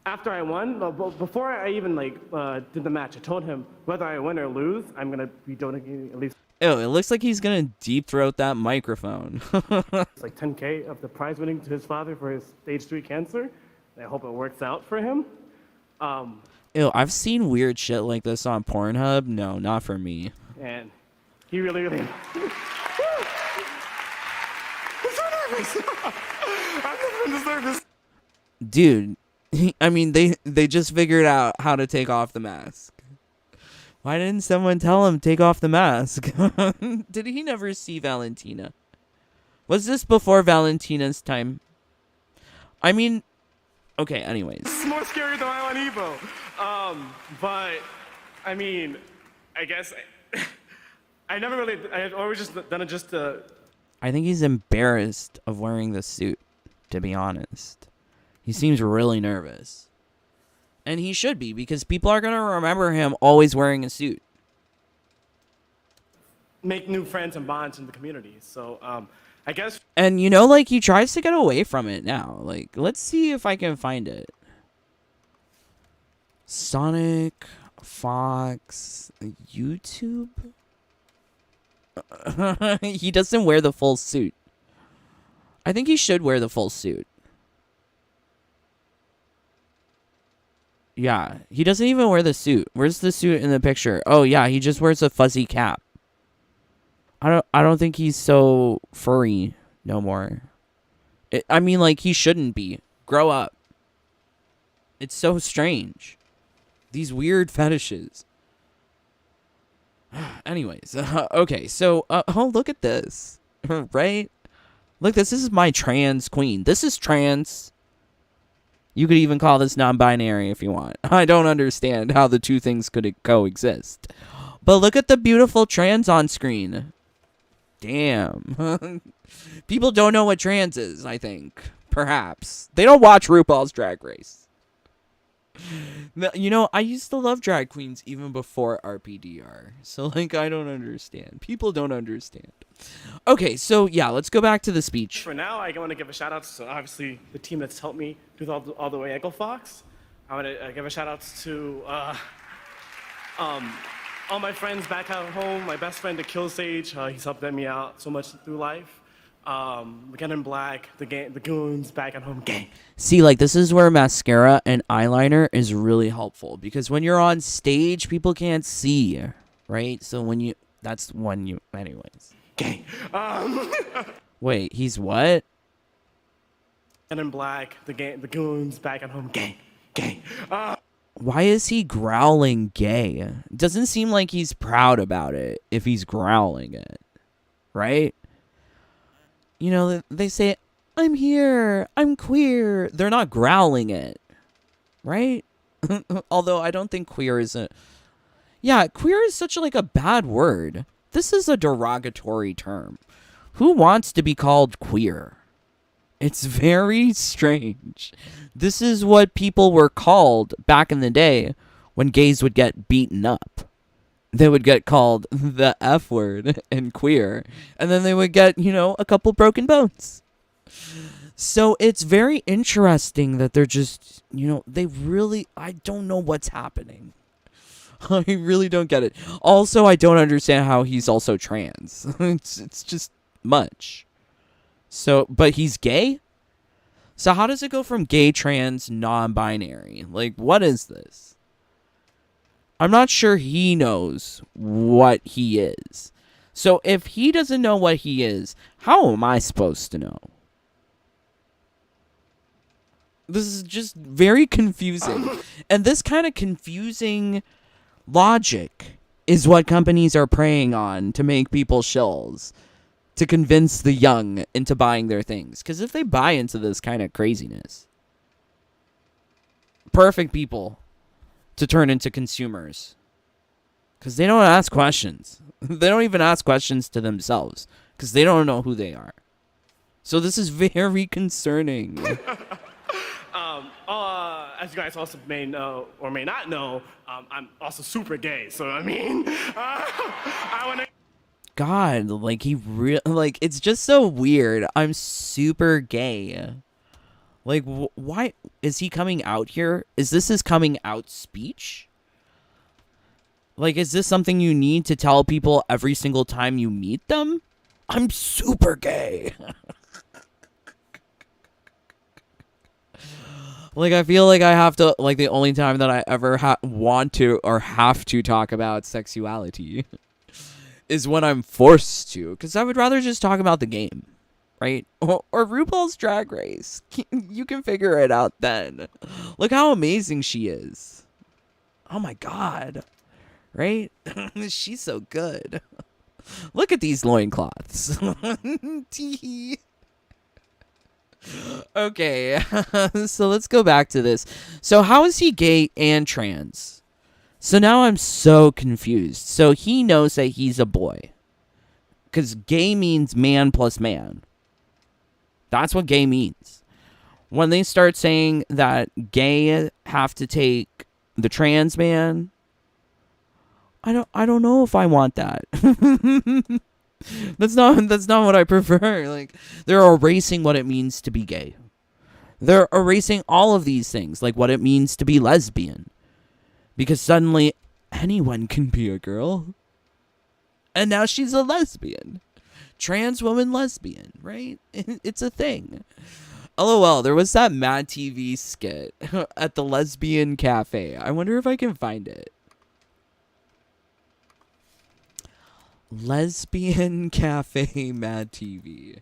after I won, before I even did the match, I told him whether I win or lose, I'm gonna be donating at least. Ew, it looks like he's gonna deep throat that microphone. It's like 10K of the prize winning to his father for his stage 3 cancer. I hope it works out for him. Ew, I've seen weird shit like this on Pornhub. No, not for me. And he really. I'm so nervous. I've never been this nervous. Dude, I mean, they just figured out how to take off the mask. Why didn't someone tell him take off the mask? Did he never see Valentina? Was this before Valentina's time? I mean, okay, anyways. It's more scary than I on Evo. But, I mean, I guess I've always just done it just to... I think he's embarrassed of wearing the suit, to be honest. He seems really nervous. And he should be, because people are going to remember him always wearing a suit. Make new friends and bonds in the community. So, I guess... And, you know, like, he tries to get away from it now. Like, let's see if I can find it. Sonic Fox YouTube? He doesn't wear the full suit. I think he should wear the full suit. Yeah, he doesn't even wear the suit. Where's the suit in the picture? Oh yeah, he just wears a fuzzy cap. I don't think he's so furry no more. I mean, like, he shouldn't be. Grow up. It's so strange. These weird fetishes. Anyways, okay, so oh, look at this. Right? Look, this is my trans queen. This is trans. You could even call this non-binary if you want. I don't understand how the two things could coexist. But look at the beautiful trans on screen. Damn. People don't know what trans is, I think. Perhaps. They don't watch RuPaul's Drag Race. You know, I used to love drag queens even before RPDR. So, like, I don't understand. People don't understand. Okay, so, yeah, let's go back to the speech. For now, I want to give a shout out to, obviously, the team that's helped me do all the way Echo Fox. I want to give a shout out to all my friends back at home. My best friend, the Kill Sage, he's helped me out so much through life. Again in Black, the Goons, back at home gang. See, like, this is where mascara and eyeliner is really helpful, because when you're on stage, people can't see, right? So that's when you, anyways. Gang. Wait, he's what? And in Black, the Goons, back at home gang. Why is he growling gay? Doesn't seem like he's proud about it if he's growling it, right? You know, they say, I'm here, I'm queer. They're not growling it, right? Although I don't think queer is Yeah, queer is such like a bad word. This is a derogatory term. Who wants to be called queer? It's very strange. This is what people were called back in the day when gays would get beaten up. They would get called the F word and queer. And then they would get, you know, a couple broken bones. So it's very interesting that they're just, you know, I don't know what's happening. I really don't get it. Also, I don't understand how he's also trans. It's just much. So, but he's gay? So how does it go from gay, trans, non-binary? Like, what is this? I'm not sure he knows what he is. So if he doesn't know what he is, how am I supposed to know? This is just very confusing. And this kind of confusing logic is what companies are preying on to make people shills, to convince the young into buying their things. Because if they buy into this kind of craziness, perfect people to turn into consumers. Because they don't ask questions. They don't even ask questions to themselves. Because they don't know who they are. So this is very concerning. As you guys also may know or may not know, I'm also super gay. So I mean, I want to. God, like it's just so weird. I'm super gay. Like, why is he coming out here? Is this his coming out speech? Like, is this something you need to tell people every single time you meet them? I'm super gay. Like, I feel like I have to, like, the only time that I ever want to or have to talk about sexuality is when I'm forced to. Because I would rather just talk about the game, right? Or RuPaul's Drag Race. You can figure it out then. Look how amazing she is. Oh my God. Right? She's so good. Look at these loincloths. Okay, so let's go back to this. So how is he gay and trans? So now I'm so confused. So he knows that he's a boy. Because gay means man plus man. That's what gay means. When they start saying that gay have to take the trans man, I don't know if I want that. That's not what I prefer. Like, they're erasing what it means to be gay. They're erasing all of these things, like what it means to be lesbian. Because suddenly anyone can be a girl. And now she's a lesbian. Trans woman lesbian, right? It's a thing. LOL, there was that Mad TV skit at the lesbian cafe. I wonder if I can find it. Lesbian Cafe Mad TV.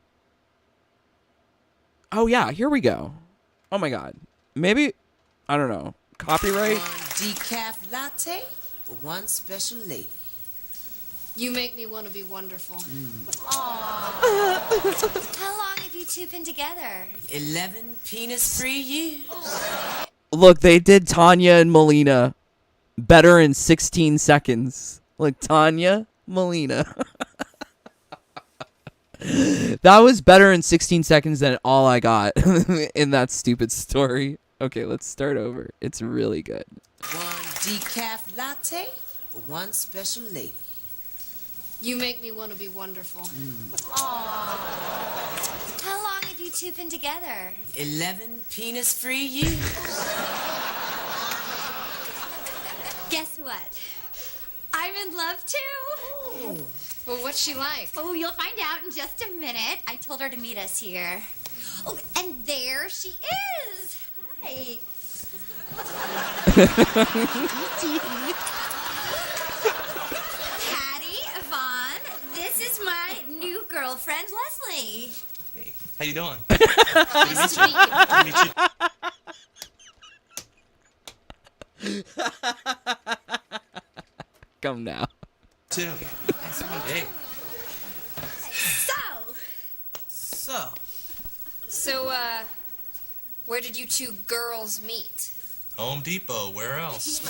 Oh yeah, here we go. Oh my God. Maybe, I don't know. Copyright? Decaf latte for one special lady. You make me want to be wonderful. How long have you two been together? 11 penis-free years. Look, they did Tanya and Melina better in 16 seconds. Like, Tanya, Melina. That was better in 16 seconds than all I got in that stupid story. Okay, let's start over. It's really good. One decaf latte for one special lady. You make me want to be wonderful. How long have you two been together? 11 penis-free years. Guess what? I'm in love too. Oh. Well, what's she like? Oh, you'll find out in just a minute. I told her to meet us here. Oh, and there she is. Hi. Patty, Yvonne, this is my new girlfriend, Leslie. Hey, how you doing? Nice to meet you. Come now. Too. Hey. So, where did you two girls meet? Home Depot. Where else?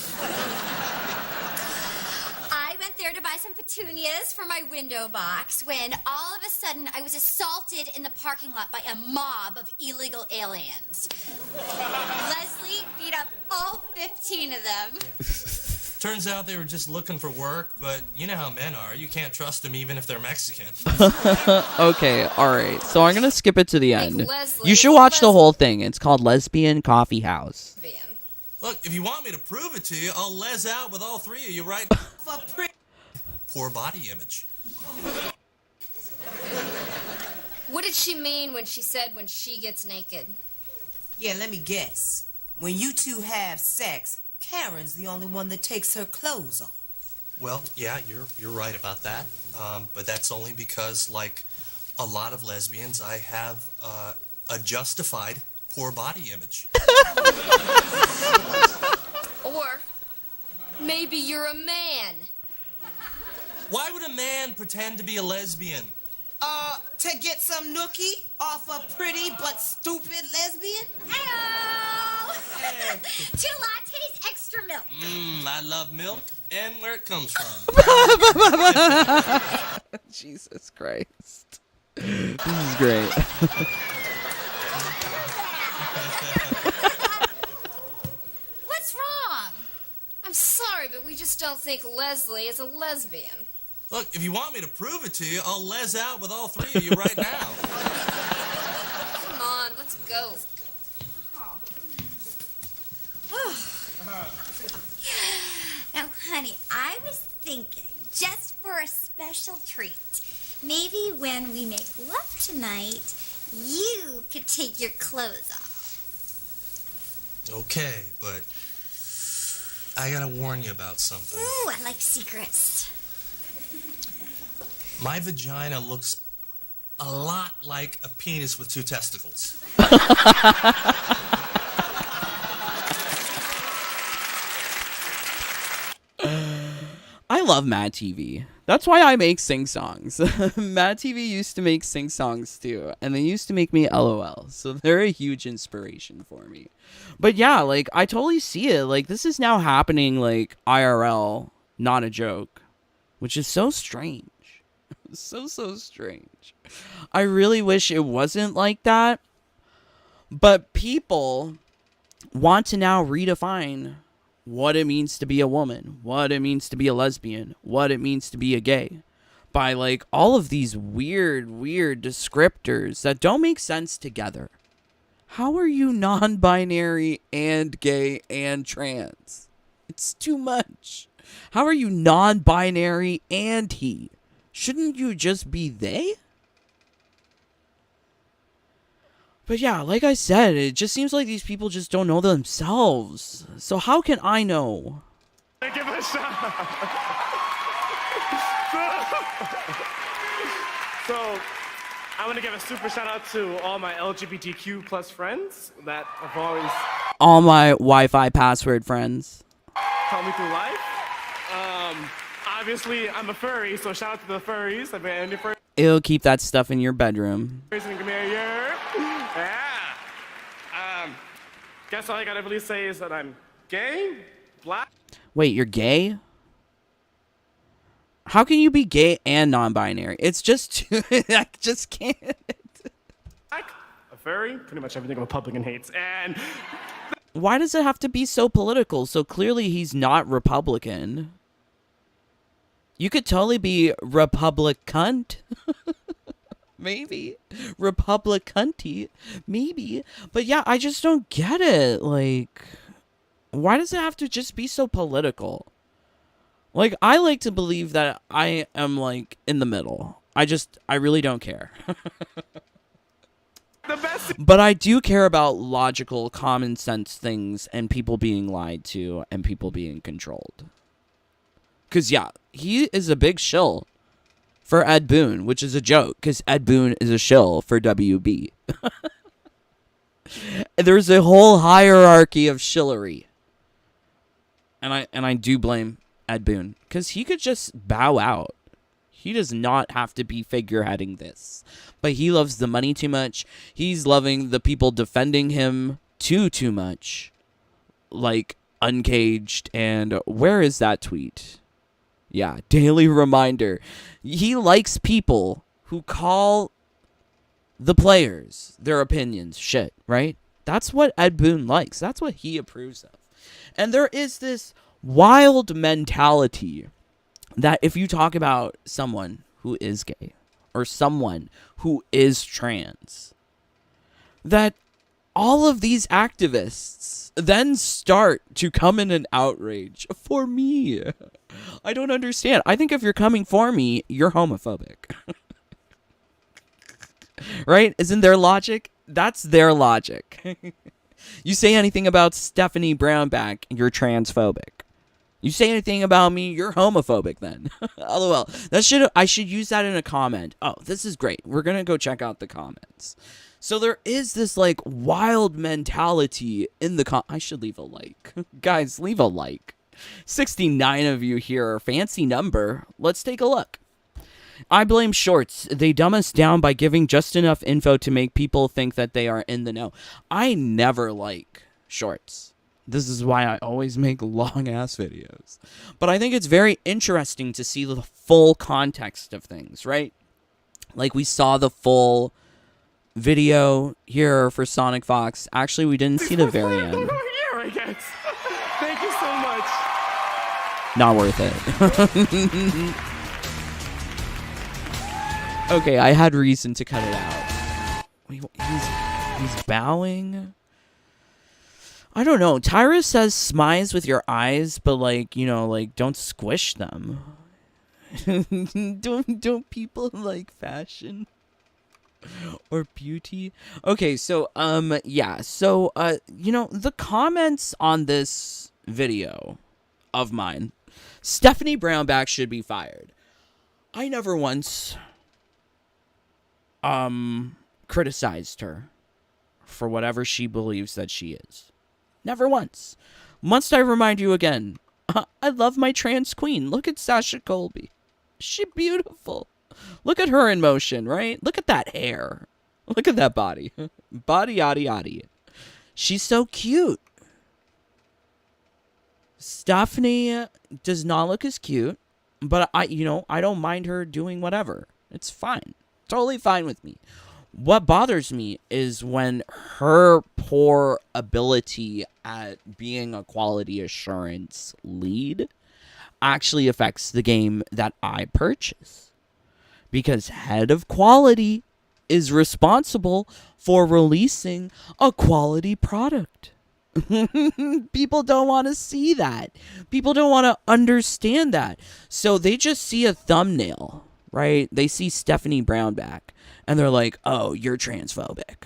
I went there to buy some petunias for my window box when all of a sudden I was assaulted in the parking lot by a mob of illegal aliens. Leslie beat up all 15 of them. Yeah. Turns out they were just looking for work, but you know how men are. You can't trust them even if they're Mexican. Okay, alright. So I'm gonna skip it to the end. Leslie, You should watch the whole thing. It's called Lesbian Coffee House. Look, if you want me to prove it to you, I'll les out with all three of you right poor body image. What did she mean when she said when she gets naked? Yeah, let me guess. When you two have sex, Karen's the only one that takes her clothes off. Well, yeah, you're right about that. But that's only because, like a lot of lesbians, I have a justified poor body image. Or maybe you're a man. Why would a man pretend to be a lesbian? To get some nookie off a pretty but stupid lesbian? Hello! 2 lattes, extra milk. I love milk and where it comes from. Jesus Christ. This is great. What's wrong? I'm sorry, but we just don't think Leslie is a lesbian. Look, if you want me to prove it to you, I'll les out with all 3 of you right now. Come on, let's go. Now, honey, I was thinking, just for a special treat, maybe when we make love tonight, you could take your clothes off. Okay, but I gotta warn you about something. Ooh, I like secrets. My vagina looks a lot like a penis with 2 testicles. I love Mad TV. That's why I make sing songs. Mad TV used to make sing songs too, and they used to make me LOL. So they're a huge inspiration for me. But yeah, like I totally see it. Like this is now happening like IRL, not a joke, which is so strange. So strange. I really wish it wasn't like that. But people want to now redefine what it means to be a woman, what it means to be a lesbian, what it means to be a gay, by like all of these weird descriptors that don't make sense together. How are you non-binary and gay and trans? It's too much. How are you non-binary and he? Shouldn't you just be they? But yeah, like I said, it just seems like these people just don't know themselves. So how can I know? Give it a shot. So, I want to give a super shout out to all my LGBTQ plus friends that have always All my Wi-Fi password friends. helped me through life. Obviously, I'm a furry, so shout out to the furries. I've been any furries Ew, keep that stuff in your bedroom. in the community. Yeah. Guess all I gotta really say is that I'm gay, black. Wait, you're gay? How can you be gay and non-binary? It's just I just can't. A furry, pretty much everything a Republican hates. And Why does it have to be so political? So clearly he's not Republican. You could totally be Republican. Maybe. Republicanty. Maybe. But yeah, I just don't get it. Like, why does it have to just be so political? Like, I like to believe that I am, like, in the middle. I really don't care. But I do care about logical, common sense things and people being lied to and people being controlled. Because, yeah, he is a big shill for Ed Boon, which is a joke, because Ed Boon is a shill for WB. There's a whole hierarchy of shillery. And I do blame Ed Boon, because he could just bow out. He does not have to be figureheading this. But he loves the money too much. He's loving the people defending him too much. Like, Uncaged, and where is that tweet? Yeah, daily reminder. He likes people who call the players their opinions shit, right? That's what Ed Boon likes. That's what he approves of. And there is this wild mentality that if you talk about someone who is gay or someone who is trans, that all of these activists then start to come in an outrage for me. I don't understand. I think if you're coming for me, you're homophobic. Right? Isn't their logic? That's their logic. You say anything about Stephanie Brownback, you're transphobic. You say anything about me, you're homophobic then. LOL. I should use that in a comment. Oh, this is great. We're going to go check out the comments. So there is this like wild mentality in the I should leave a like. Guys, leave a like. 69 of you here, are fancy number. Let's take a look. I blame shorts. They dumb us down by giving just enough info to make people think that they are in the know. I never like shorts. This is why I always make long-ass videos. But I think it's very interesting to see the full context of things, right? Like, we saw the full video here for Sonic Fox. Actually, we didn't see the very end. Here, I guess. Thank you so much. Not worth it. Okay, I had reason to cut it out. Wait, he's bowing? I don't know. Tyra says smize with your eyes, but like, you know, like, don't squish them. don't people like fashion or beauty? Okay, so yeah. So you know, the comments on this video of mine, Stephanie Brownback should be fired. I never once criticized her for whatever she believes that she is. Never once. Must I remind you again? I love my trans queen. Look at Sasha Colby. She's beautiful. Look at her in motion, right? Look at that hair. Look at that body. Body, yaddy, yaddy. She's so cute. Stephanie does not look as cute, but I don't mind her doing whatever. It's fine. Totally fine with me. What bothers me is when her poor ability at being a quality assurance lead actually affects the game that I purchase. Because head of quality is responsible for releasing a quality product. People don't want to see that. People don't want to understand that. So they just see a thumbnail, right? They see Stephanie Brownback. And they're like, oh, you're transphobic.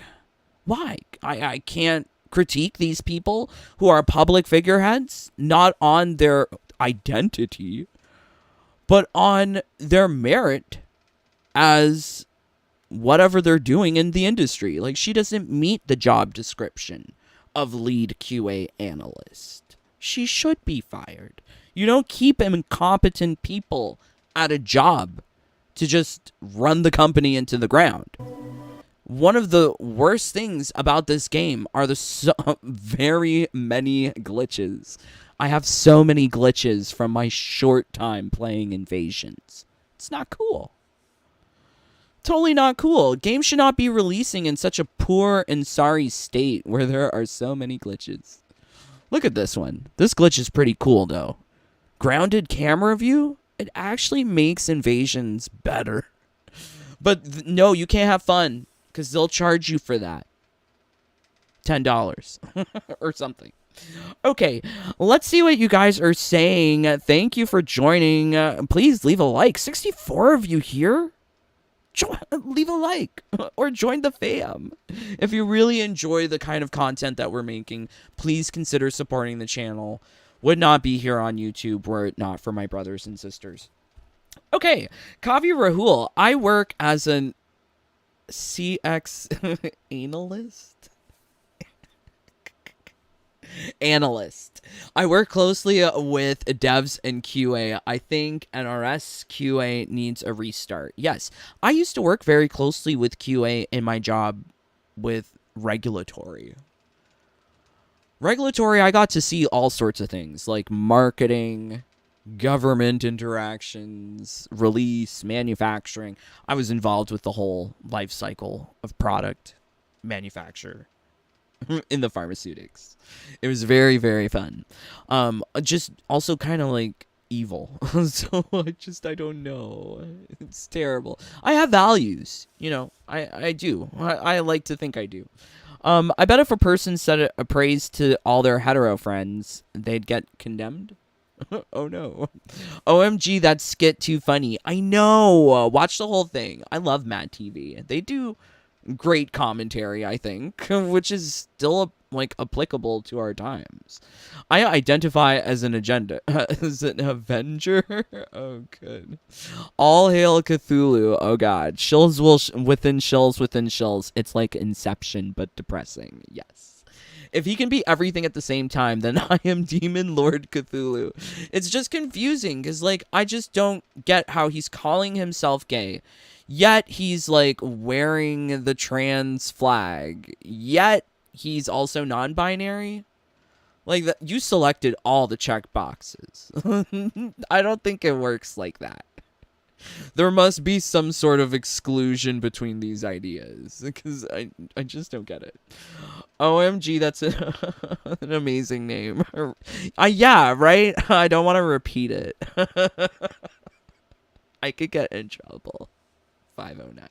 Why? I can't critique these people who are public figureheads, not on their identity, but on their merit as whatever they're doing in the industry. Like, she doesn't meet the job description of lead QA analyst. She should be fired. You don't keep incompetent people at a job to just run the company into the ground. One of the worst things about this game are the very many glitches. I have so many glitches from my short time playing Invasions. It's not cool. Totally not cool. Games should not be releasing in such a poor and sorry state where there are so many glitches. Look at this one. This glitch is pretty cool, though. Grounded camera view? It actually makes Invasions better. But no, you can't have fun, because they'll charge you for that. $10 or something. Okay, let's see what you guys are saying. Thank you for joining. Please leave a like. 64 of you here? Leave a like or join the fam. If you really enjoy the kind of content that we're making, please consider supporting the channel. Would not be here on YouTube were it not for my brothers and sisters. Okay, Kavi Rahul. I work as an CX analyst. I work closely with devs and QA. I think NRS QA needs a restart. Yes, I used to work very closely with QA in my job with regulatory. I got to see all sorts of things like marketing, government interactions, release, manufacturing. I was involved with the whole life cycle of product manufacture in the pharmaceutics. It was very, very fun. Just also kind of like evil. So I don't know. It's terrible. I have values, you know. I do. I like to think I do. I bet if a person said a praise to all their hetero friends, they'd get condemned. Oh no. OMG, that skit too funny. I know. Watch the whole thing. I love Mad TV. They do great commentary, I think, which is still like applicable to our times. I identify as an as an Avenger. Oh, good. All hail Cthulhu. Oh god, shills within shills. It's like Inception, but depressing. Yes. If he can be everything at the same time, then I am Demon Lord Cthulhu. It's just confusing, because, like, I just don't get how he's calling himself gay, yet he's, like, wearing the trans flag, yet he's also non-binary. Like, you selected all the check boxes. I don't think it works like that. There must be some sort of exclusion between these ideas, because I just don't get it. OMG, that's an amazing name. Yeah, right? I don't want to repeat it. I could get in trouble. 509.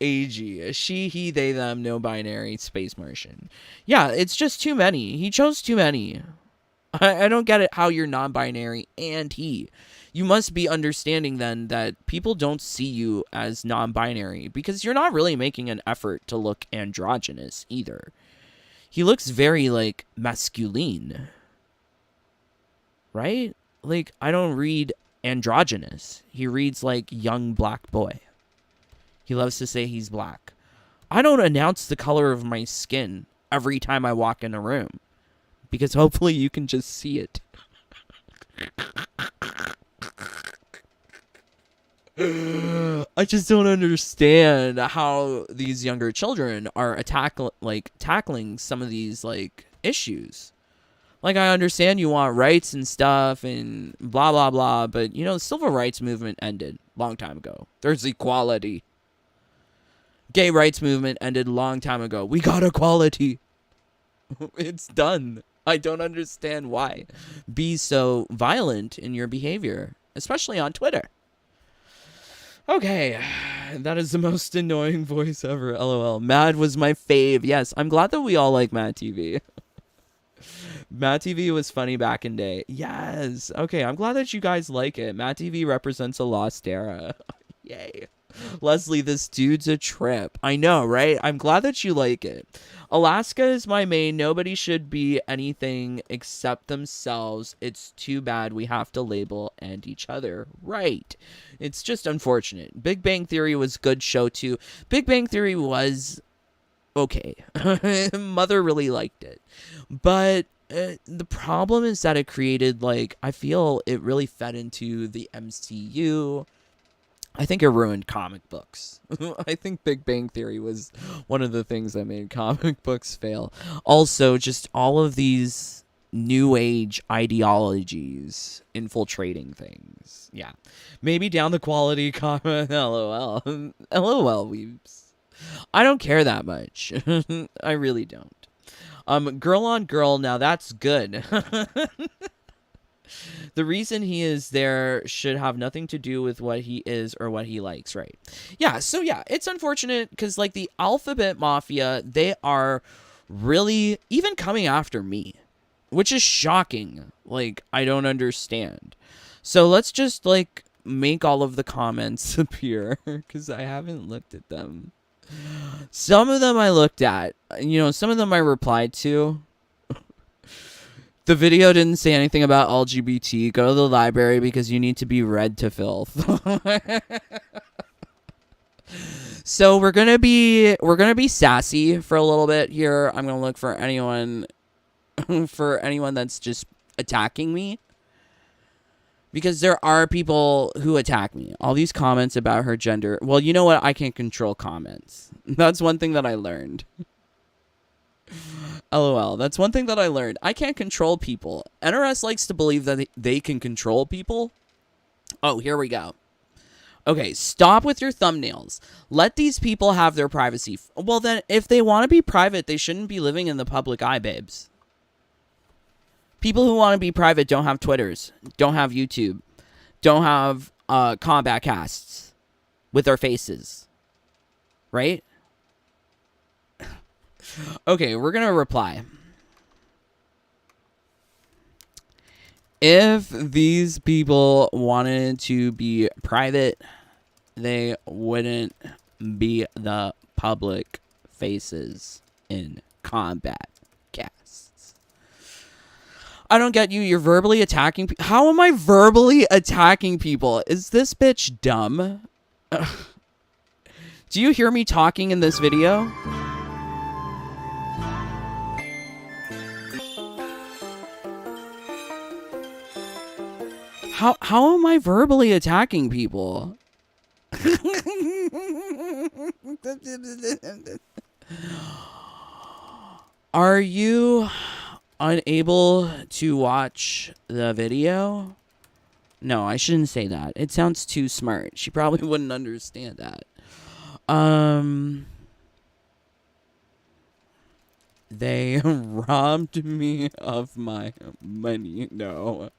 AG, she, he, they, them, no binary, space Martian. Yeah, it's just too many. He chose too many. I don't get it how you're non-binary and he. You must be understanding then that people don't see you as non-binary because you're not really making an effort to look androgynous either. He looks very, like, masculine. Right? Like, I don't read androgynous. He reads like young black boy. He loves to say he's black. I don't announce the color of my skin every time I walk in a room because hopefully you can just see it. I just don't understand how these younger children are tackling some of these like issues. Like, I understand you want rights and stuff and blah, blah, blah, but, you know, the civil rights movement ended a long time ago. There's equality. Gay rights movement ended a long time ago. We got equality. It's done. I don't understand why. Be so violent in your behavior, especially on Twitter. Okay, that is the most annoying voice ever, LOL. Mad was my fave. Yes, I'm glad that we all like Mad TV. Mad TV was funny back in day. Yes. Okay, I'm glad that you guys like it. Mad TV represents a lost era. Yay. Leslie, this dude's a trip. I know, right? I'm glad that you like it. Alaska is my main. Nobody should be anything except themselves. It's too bad we have to label and each other. Right. It's just unfortunate. Big Bang Theory was good show too. Big Bang Theory was okay. Mother really liked it. But the problem is that it created, like, I feel it really fed into the MCU. I think it ruined comic books. I think Big Bang Theory was one of the things that made comic books fail. Also, just all of these new age ideologies infiltrating things. Yeah. Maybe down the quality comment. LOL. LOL, weeps. I don't care that much. I really don't. Girl on girl, now that's good. The reason he is there should have nothing to do with what he is or what he likes, right? Yeah, so yeah, it's unfortunate because, like, the Alphabet Mafia, they are really even coming after me, which is shocking. Like, I don't understand. So let's just, like, make all of the comments appear because I haven't looked at them. Some of them I looked at, you know, some of them I replied to. The video didn't say anything about LGBT. Go to the library because you need to be read to filth. So we're gonna be sassy for a little bit here. I'm gonna look for anyone that's just attacking me. Because there are people who attack me. All these comments about her gender. Well, you know what? I can't control comments. That's one thing that I learned. LOL. That's one thing that I learned. I can't control people. NRS likes to believe that they can control people. Oh, here we go. Okay, stop with your thumbnails. Let these people have their privacy. Well, then, if they want to be private, they shouldn't be living in the public eye, babes. People who want to be private don't have Twitters, don't have YouTube, don't have combat casts with their faces. Right? Okay, we're going to reply. If these people wanted to be private, they wouldn't be the public faces in combat casts. I don't get you. You're verbally attacking people. How am I verbally attacking people? Is this bitch dumb? Do you hear me talking in this video? How am I verbally attacking people? Are you unable to watch the video. No, I shouldn't say that. It sounds too smart. She probably wouldn't understand that. They robbed me of my money. No.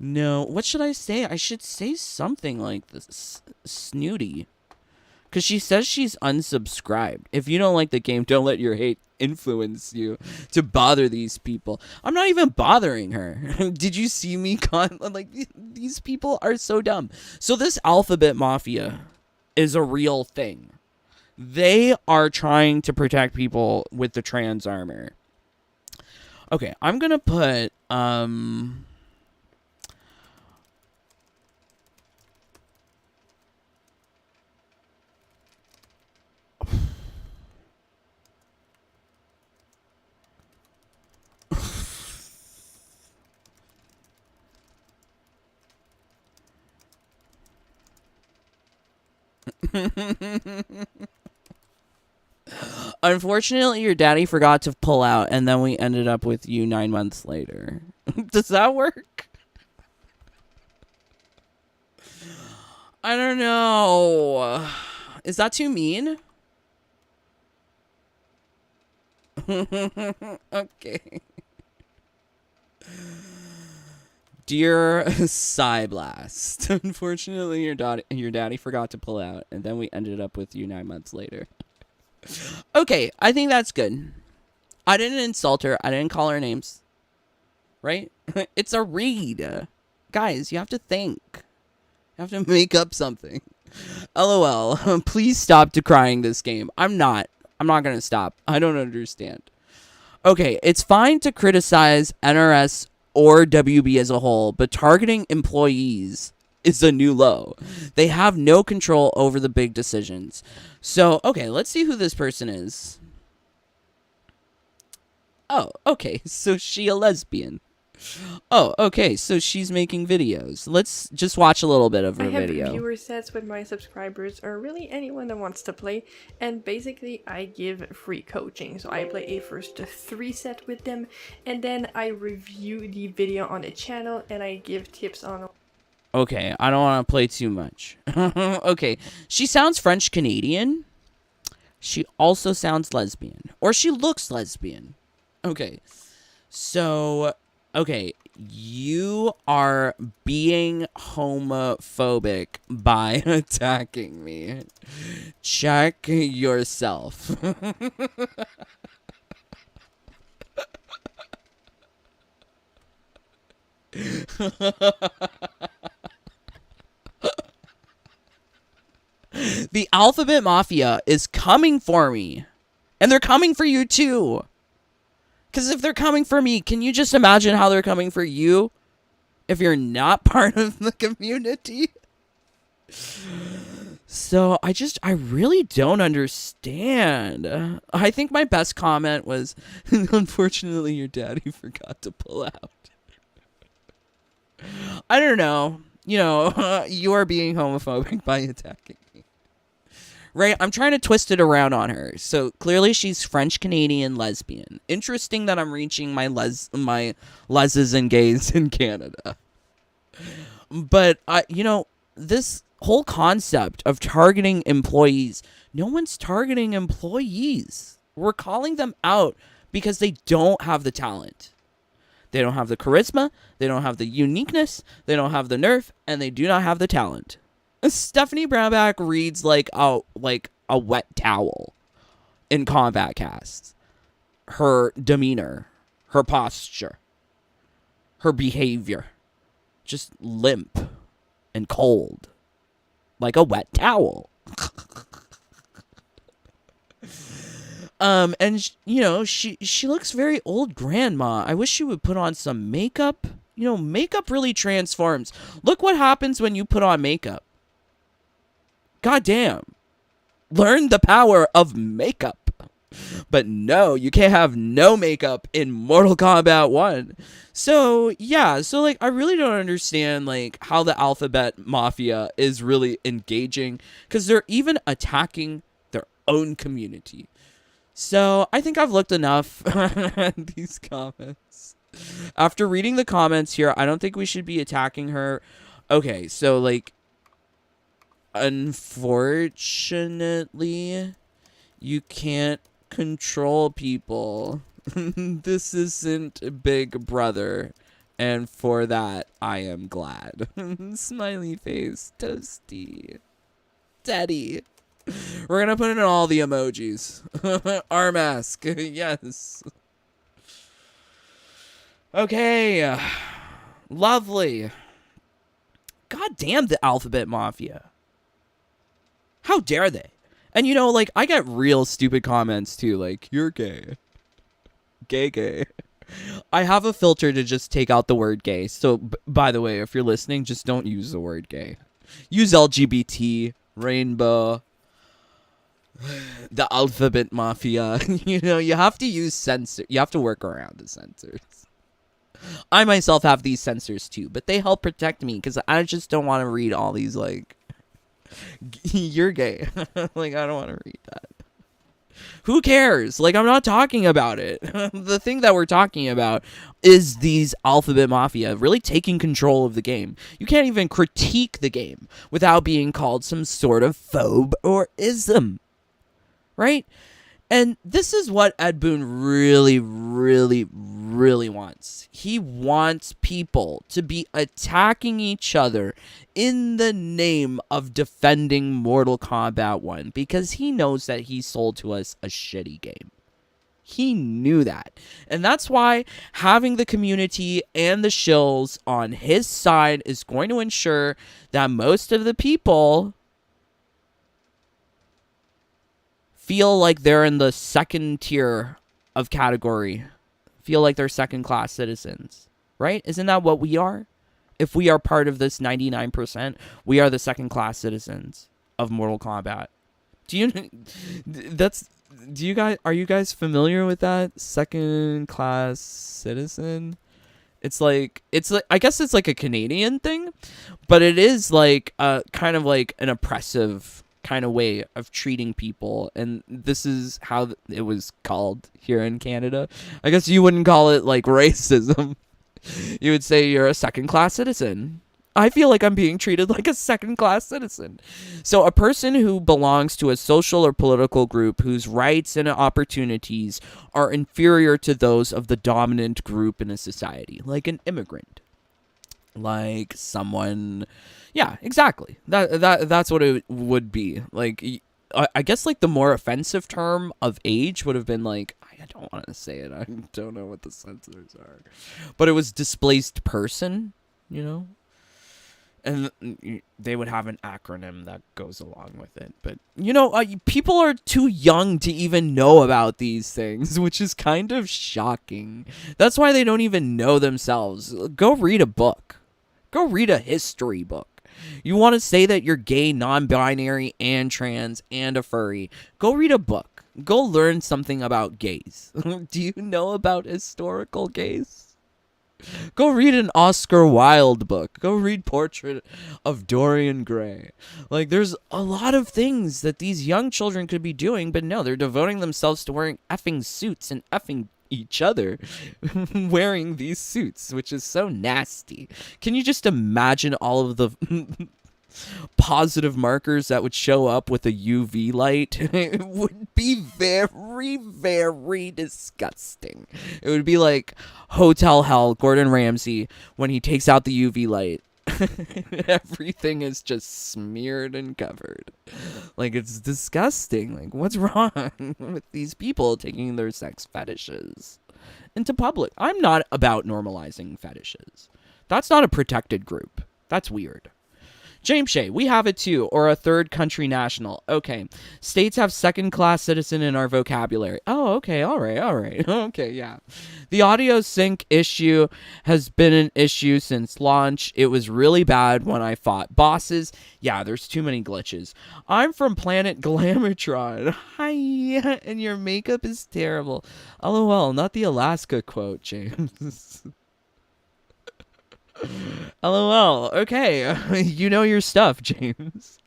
No. What should I say? I should say something like this. Snooty. Because she says she's unsubscribed. If you don't like the game, don't let your hate influence you to bother these people. I'm not even bothering her. Did you see me? Like, these people are so dumb. So this Alphabet Mafia is a real thing. They are trying to protect people with the trans armor. Okay, I'm gonna put unfortunately, your daddy forgot to pull out, and then we ended up with you 9 months later. Does that work? I don't know. Is that too mean? Okay. Dear Psyblast, unfortunately, your daddy forgot to pull out, and then we ended up with you 9 months later. Okay, I think that's good. I didn't insult her. I didn't call her names. Right? It's a read. Guys, you have to think. You have to make up something. LOL. Please stop decrying this game. I'm not going to stop. I don't understand. Okay, it's fine to criticize NRS or WB as a whole, but targeting employees is a new low. They have no control over the big decisions. So, okay, let's see who this person is. Oh, okay, so she a lesbian. Oh, okay, so she's making videos. Let's just watch a little bit of her video. I have viewer sets with my subscribers, or really anyone that wants to play, and basically I give free coaching. So I play a first 3 set with them, and then I review the video on the channel, and I give tips on... Okay, I don't want to play too much. Okay, she sounds French-Canadian. She also sounds lesbian. Or she looks lesbian. Okay, so... Okay, you are being homophobic by attacking me. Check yourself. The Alphabet Mafia is coming for me. And they're coming for you too. Because if they're coming for me, can you just imagine how they're coming for you if you're not part of the community? So I really don't understand. I think my best comment was, unfortunately, your daddy forgot to pull out. I don't know. You know, you are being homophobic by attacking me. Right? I'm trying to twist it around on her. So clearly she's French-Canadian lesbian. Interesting that I'm reaching my leses and gays in Canada. But, you know, this whole concept of targeting employees, no one's targeting employees. We're calling them out because they don't have the talent. They don't have the charisma, they don't have the uniqueness, they don't have the nerf, and they do not have the talent. Stephanie Brownback reads like a wet towel in combat casts. Her demeanor, her posture, her behavior, just limp and cold, like a wet towel. And you know, she looks very old grandma. I wish she would put on some makeup. You know, makeup really transforms. Look what happens when you put on makeup. God damn. Learn the power of makeup. But no, you can't have no makeup in Mortal Kombat 1. So, yeah, so like I really don't understand like how the Alphabet Mafia is really engaging, cuz they're even attacking their own community. So I think I've looked enough at these comments. After reading the comments here, I don't think we should be attacking her. Okay, so like, unfortunately, you can't control people. This isn't Big Brother. And for that, I am glad. Smiley face. Toasty. Daddy. We're going to put in all the emojis. Our mask. Yes. Okay. Lovely. God damn the Alphabet Mafia. How dare they? And you know, like, I get real stupid comments too, like, you're gay. Gay. I have a filter to just take out the word gay. So, by the way, if you're listening, just don't use the word gay. Use LGBT, rainbow, the Alphabet Mafia. You know, you have to use censor. You have to work around the censors. I myself have these censors too, but they help protect me because I just don't want to read all these, like, you're gay. Like, I don't want to read that. Who cares? Like, I'm not talking about it. The thing that we're talking about is these Alphabet Mafia really taking control of the game. You can't even critique the game without being called some sort of phobe or ism. Right? And this is what Ed Boon really, really, really wants. He wants people to be attacking each other in the name of defending Mortal Kombat 1 because he knows that he sold to us a shitty game. He knew that. And that's why having the community and the shills on his side is going to ensure that most of the people feel like they're in the second tier of category. Feel like they're second-class citizens. Right? Isn't that what we are? If we are part of this 99%, we are the second-class citizens of Mortal Kombat. Are you guys familiar with that? Second-class citizen? It's like, I guess it's like a Canadian thing, but it is like kind of like an oppressive kind of way of treating people, and this is how it was called here in Canada. I guess you wouldn't call it like racism. You would say you're a second-class citizen. I feel like I'm being treated like a second-class citizen. So a person who belongs to a social or political group whose rights and opportunities are inferior to those of the dominant group in a society, like an immigrant, like someone. Yeah, exactly. That's what it would be. Like, I guess like the more offensive term of age would have been like, I don't want to say it. I don't know what the censors are. But it was displaced person, you know? And they would have an acronym that goes along with it. But, you know, people are too young to even know about these things, which is kind of shocking. That's why they don't even know themselves. Go read a book. Go read a history book. You want to say that you're gay, non-binary, and trans, and a furry. Go read a book. Go learn something about gays. Do you know about historical gays? Go read an Oscar Wilde book. Go read Portrait of Dorian Gray. Like, there's a lot of things that these young children could be doing, but no, they're devoting themselves to wearing effing suits and effing each other wearing these suits, which is so nasty. Can you just imagine all of the positive markers that would show up with a UV light? It would be very, very disgusting. It would be like Hotel Hell, Gordon Ramsay, when he takes out the UV light. Everything is just smeared and covered. Like, it's disgusting. Like, what's wrong with these people taking their sex fetishes into public? I'm not about normalizing fetishes. That's not a protected group. That's weird. James Shea, we have it too, or a third country national. Okay. States have second-class citizen in our vocabulary. Oh, okay, all right. Okay, yeah. The audio sync issue has been an issue since launch. It was really bad when I fought bosses. Yeah, there's too many glitches. I'm from planet Glamatron. Hi, and your makeup is terrible. LOL, not the Alaska quote, James. LOL. Okay. You know your stuff, James.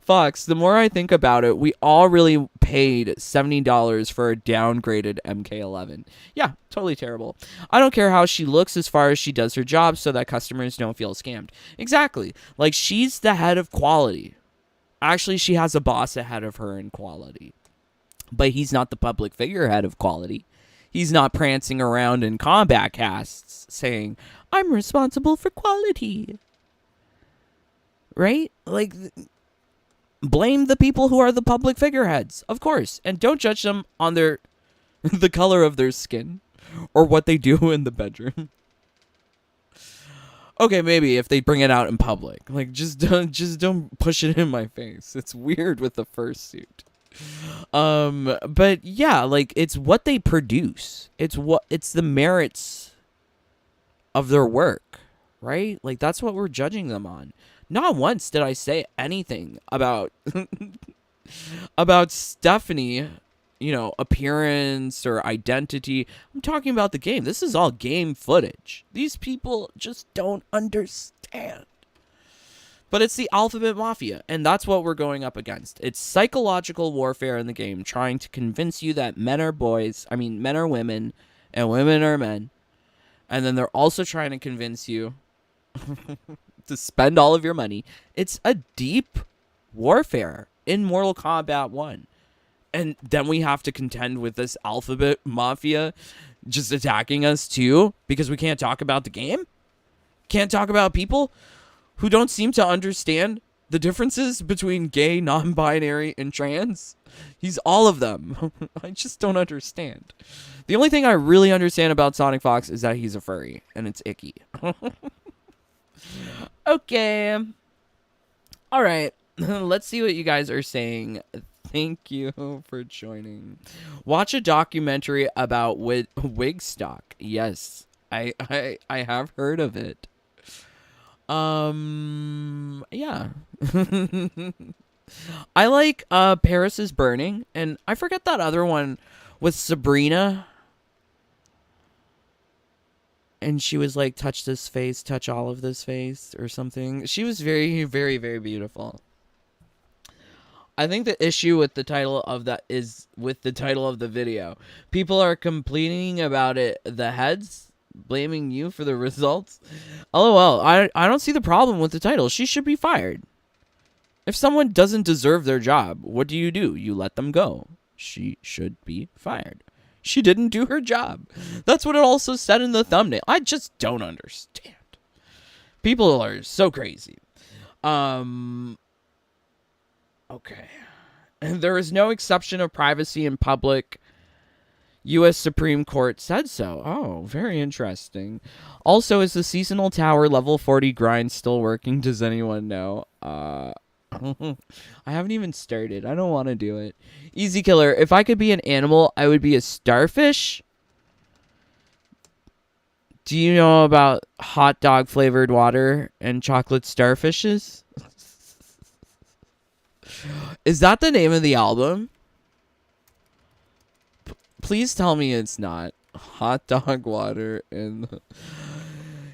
Fox, the more I think about it, we all really paid $70 for a downgraded MK11. Yeah, totally terrible. I don't care how she looks as far as she does her job so that customers don't feel scammed. Exactly. Like, she's the head of quality. Actually, she has a boss ahead of her in quality. But he's not the public figurehead of quality. He's not prancing around in combat casts saying, I'm responsible for quality. Right? Like, blame the people who are the public figureheads, of course. And don't judge them on their the color of their skin or what they do in the bedroom. Okay, maybe if they bring it out in public. Like, just don't push it in my face. It's weird with the fursuit. But yeah, like, it's what they produce. It's the merits of their work, right? Like, that's what we're judging them on. Not once did I say anything about about Stephanie, appearance or identity. I'm talking about the game. This is all game footage. These people just don't understand. But it's the Alphabet Mafia, and that's what we're going up against. It's psychological warfare in the game, trying to convince you that men are women, and women are men. And then they're also trying to convince you to spend all of your money. It's a deep warfare in Mortal Kombat 1. And then we have to contend with this Alphabet Mafia just attacking us too, because we can't talk about the game? Can't talk about people who don't seem to understand the differences between gay, non-binary, and trans? He's all of them. I just don't understand. The only thing I really understand about Sonic Fox is that he's a furry, and it's icky. Okay. All right. Let's see what you guys are saying. Thank you for joining. Watch a documentary about Wigstock. Yes, I have heard of it. Yeah. I like Paris is Burning, and I forget that other one with Sabrina. And she was like, touch this face, touch all of this face, or something. She was very, very, very beautiful. I think the issue with the title of that is with the title of the video. People are complaining about it, the heads, blaming you for the results. LOL, I don't see the problem with the title. She should be fired. If someone doesn't deserve their job, what do? You let them go. She should be fired. She didn't do her job. That's what it also said in the thumbnail. I just don't understand. People are so crazy. Okay. And there is no exception of privacy in public. U.S. Supreme Court said so. Oh, very interesting. Also, is the seasonal tower level 40 grind still working? Does anyone know? I haven't even started. I don't want to do it. Easy Killer, if I could be an animal, I would be a starfish. Do you know about hot dog flavored water and chocolate starfishes? Is that the name of the album? Please tell me it's not. Hot dog water and...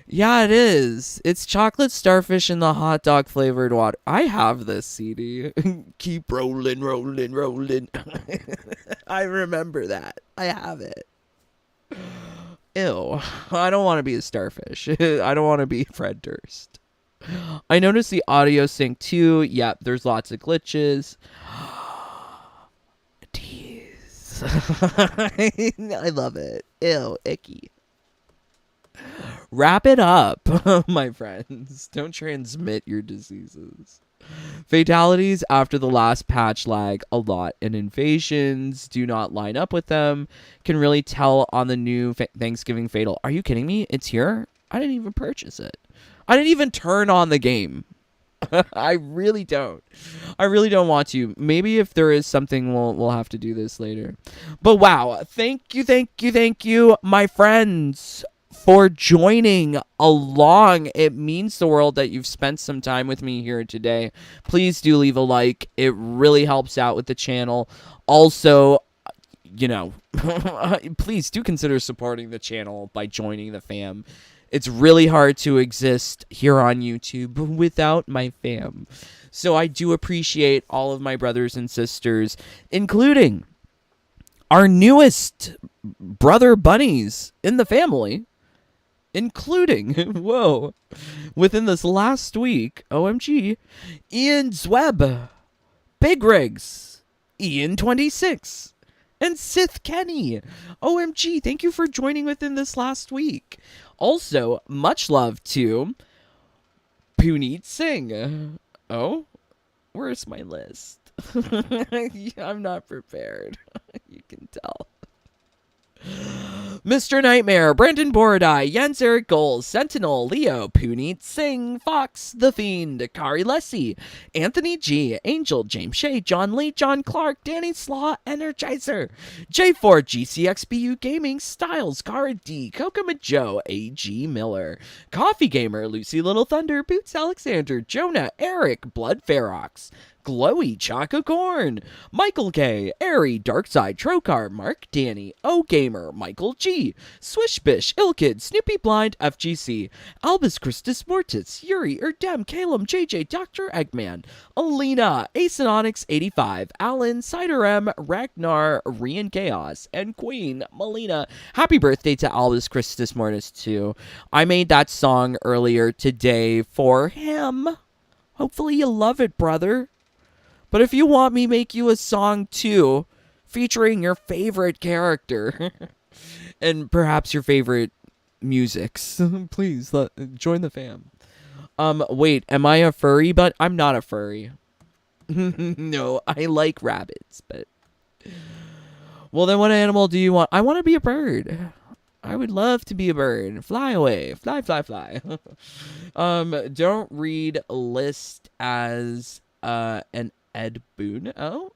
Yeah, it is. It's chocolate starfish in the hot dog flavored water. I have this CD. Keep rolling, rolling, rolling. I remember that. I have it. Ew. I don't want to be a starfish. I don't want to be Fred Durst. I noticed the audio sync too. Yep, there's lots of glitches. Tease. I love it. Ew, icky. Wrap it up, my friends. Don't transmit your diseases. Fatalities after the last patch lag a lot, and invasions do not line up with them. Can really tell on the new Thanksgiving Fatal. Are you kidding me? It's here? I didn't even purchase it. I didn't even turn on the game. I really don't. I really don't want to. Maybe if there is something, we'll have to do this later. But wow, thank you, my friends, for joining along. It means the world that you've spent some time with me here today. Please do leave a like. It really helps out with the channel. Also, please do consider supporting the channel by joining the fam. It's really hard to exist here on YouTube without my fam. So I do appreciate all of my brothers and sisters, including our newest brother bunnies in the family, including, whoa, within this last week, OMG, Ian Zweb, Big Rigs, Ian26, and Sith Kenny. OMG, thank you for joining within this last week. Also, much love to Puneet Singh. Oh, where's my list? I'm not prepared. You can tell. Mr. Nightmare, Brandon Borodai, Jens Eric Goals, Sentinel, Leo, Puneet Singh, Fox, The Fiend, Kari Lessie, Anthony G, Angel, James Shea, John Lee, John Clark, Danny Slaw, Energizer, J4, GCXBU Gaming, Styles, Cara D, Kokoma Joe, AG Miller, Coffee Gamer, Lucy Little Thunder, Boots Alexander, Jonah, Eric, Blood Ferox, Glowy, Choco Corn, Michael K, Airy, Darkside, Trokar, Mark Danny, O Gamer, Michael G, Swishbish, Ilkid, Snoopy Blind, FGC, Albus Christus Mortis, Yuri, Erdem, Calum, JJ, Dr. Eggman, Alina, Acenonics 85, Alan, Cider M, Ragnar, Rian Chaos, and Queen Melina. Happy birthday to Albus Christus Mortis too. I made that song earlier today for him. Hopefully you love it, brother. But if you want me make you a song too, featuring your favorite character, and perhaps your favorite musics, please join the fam. Wait, am I a furry? But I'm not a furry. No, I like rabbits, but... Well, then what animal do you want? I want to be a bird. I would love to be a bird. Fly away. Fly, fly, fly. Don't read list as an Ed Boon. Oh,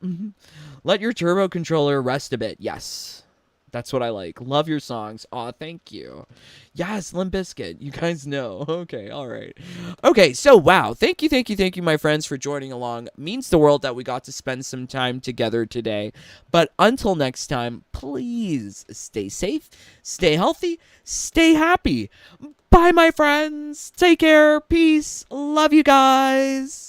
let your turbo controller rest a bit. Yes, that's what I like. Love your songs. Aw, thank you. Yes, Limp Bizkit. You guys know. Okay, all right. Okay, so wow. Thank you, my friends, for joining along. Means the world that we got to spend some time together today. But until next time, please stay safe, stay healthy, stay happy. Bye, my friends. Take care. Peace. Love you guys.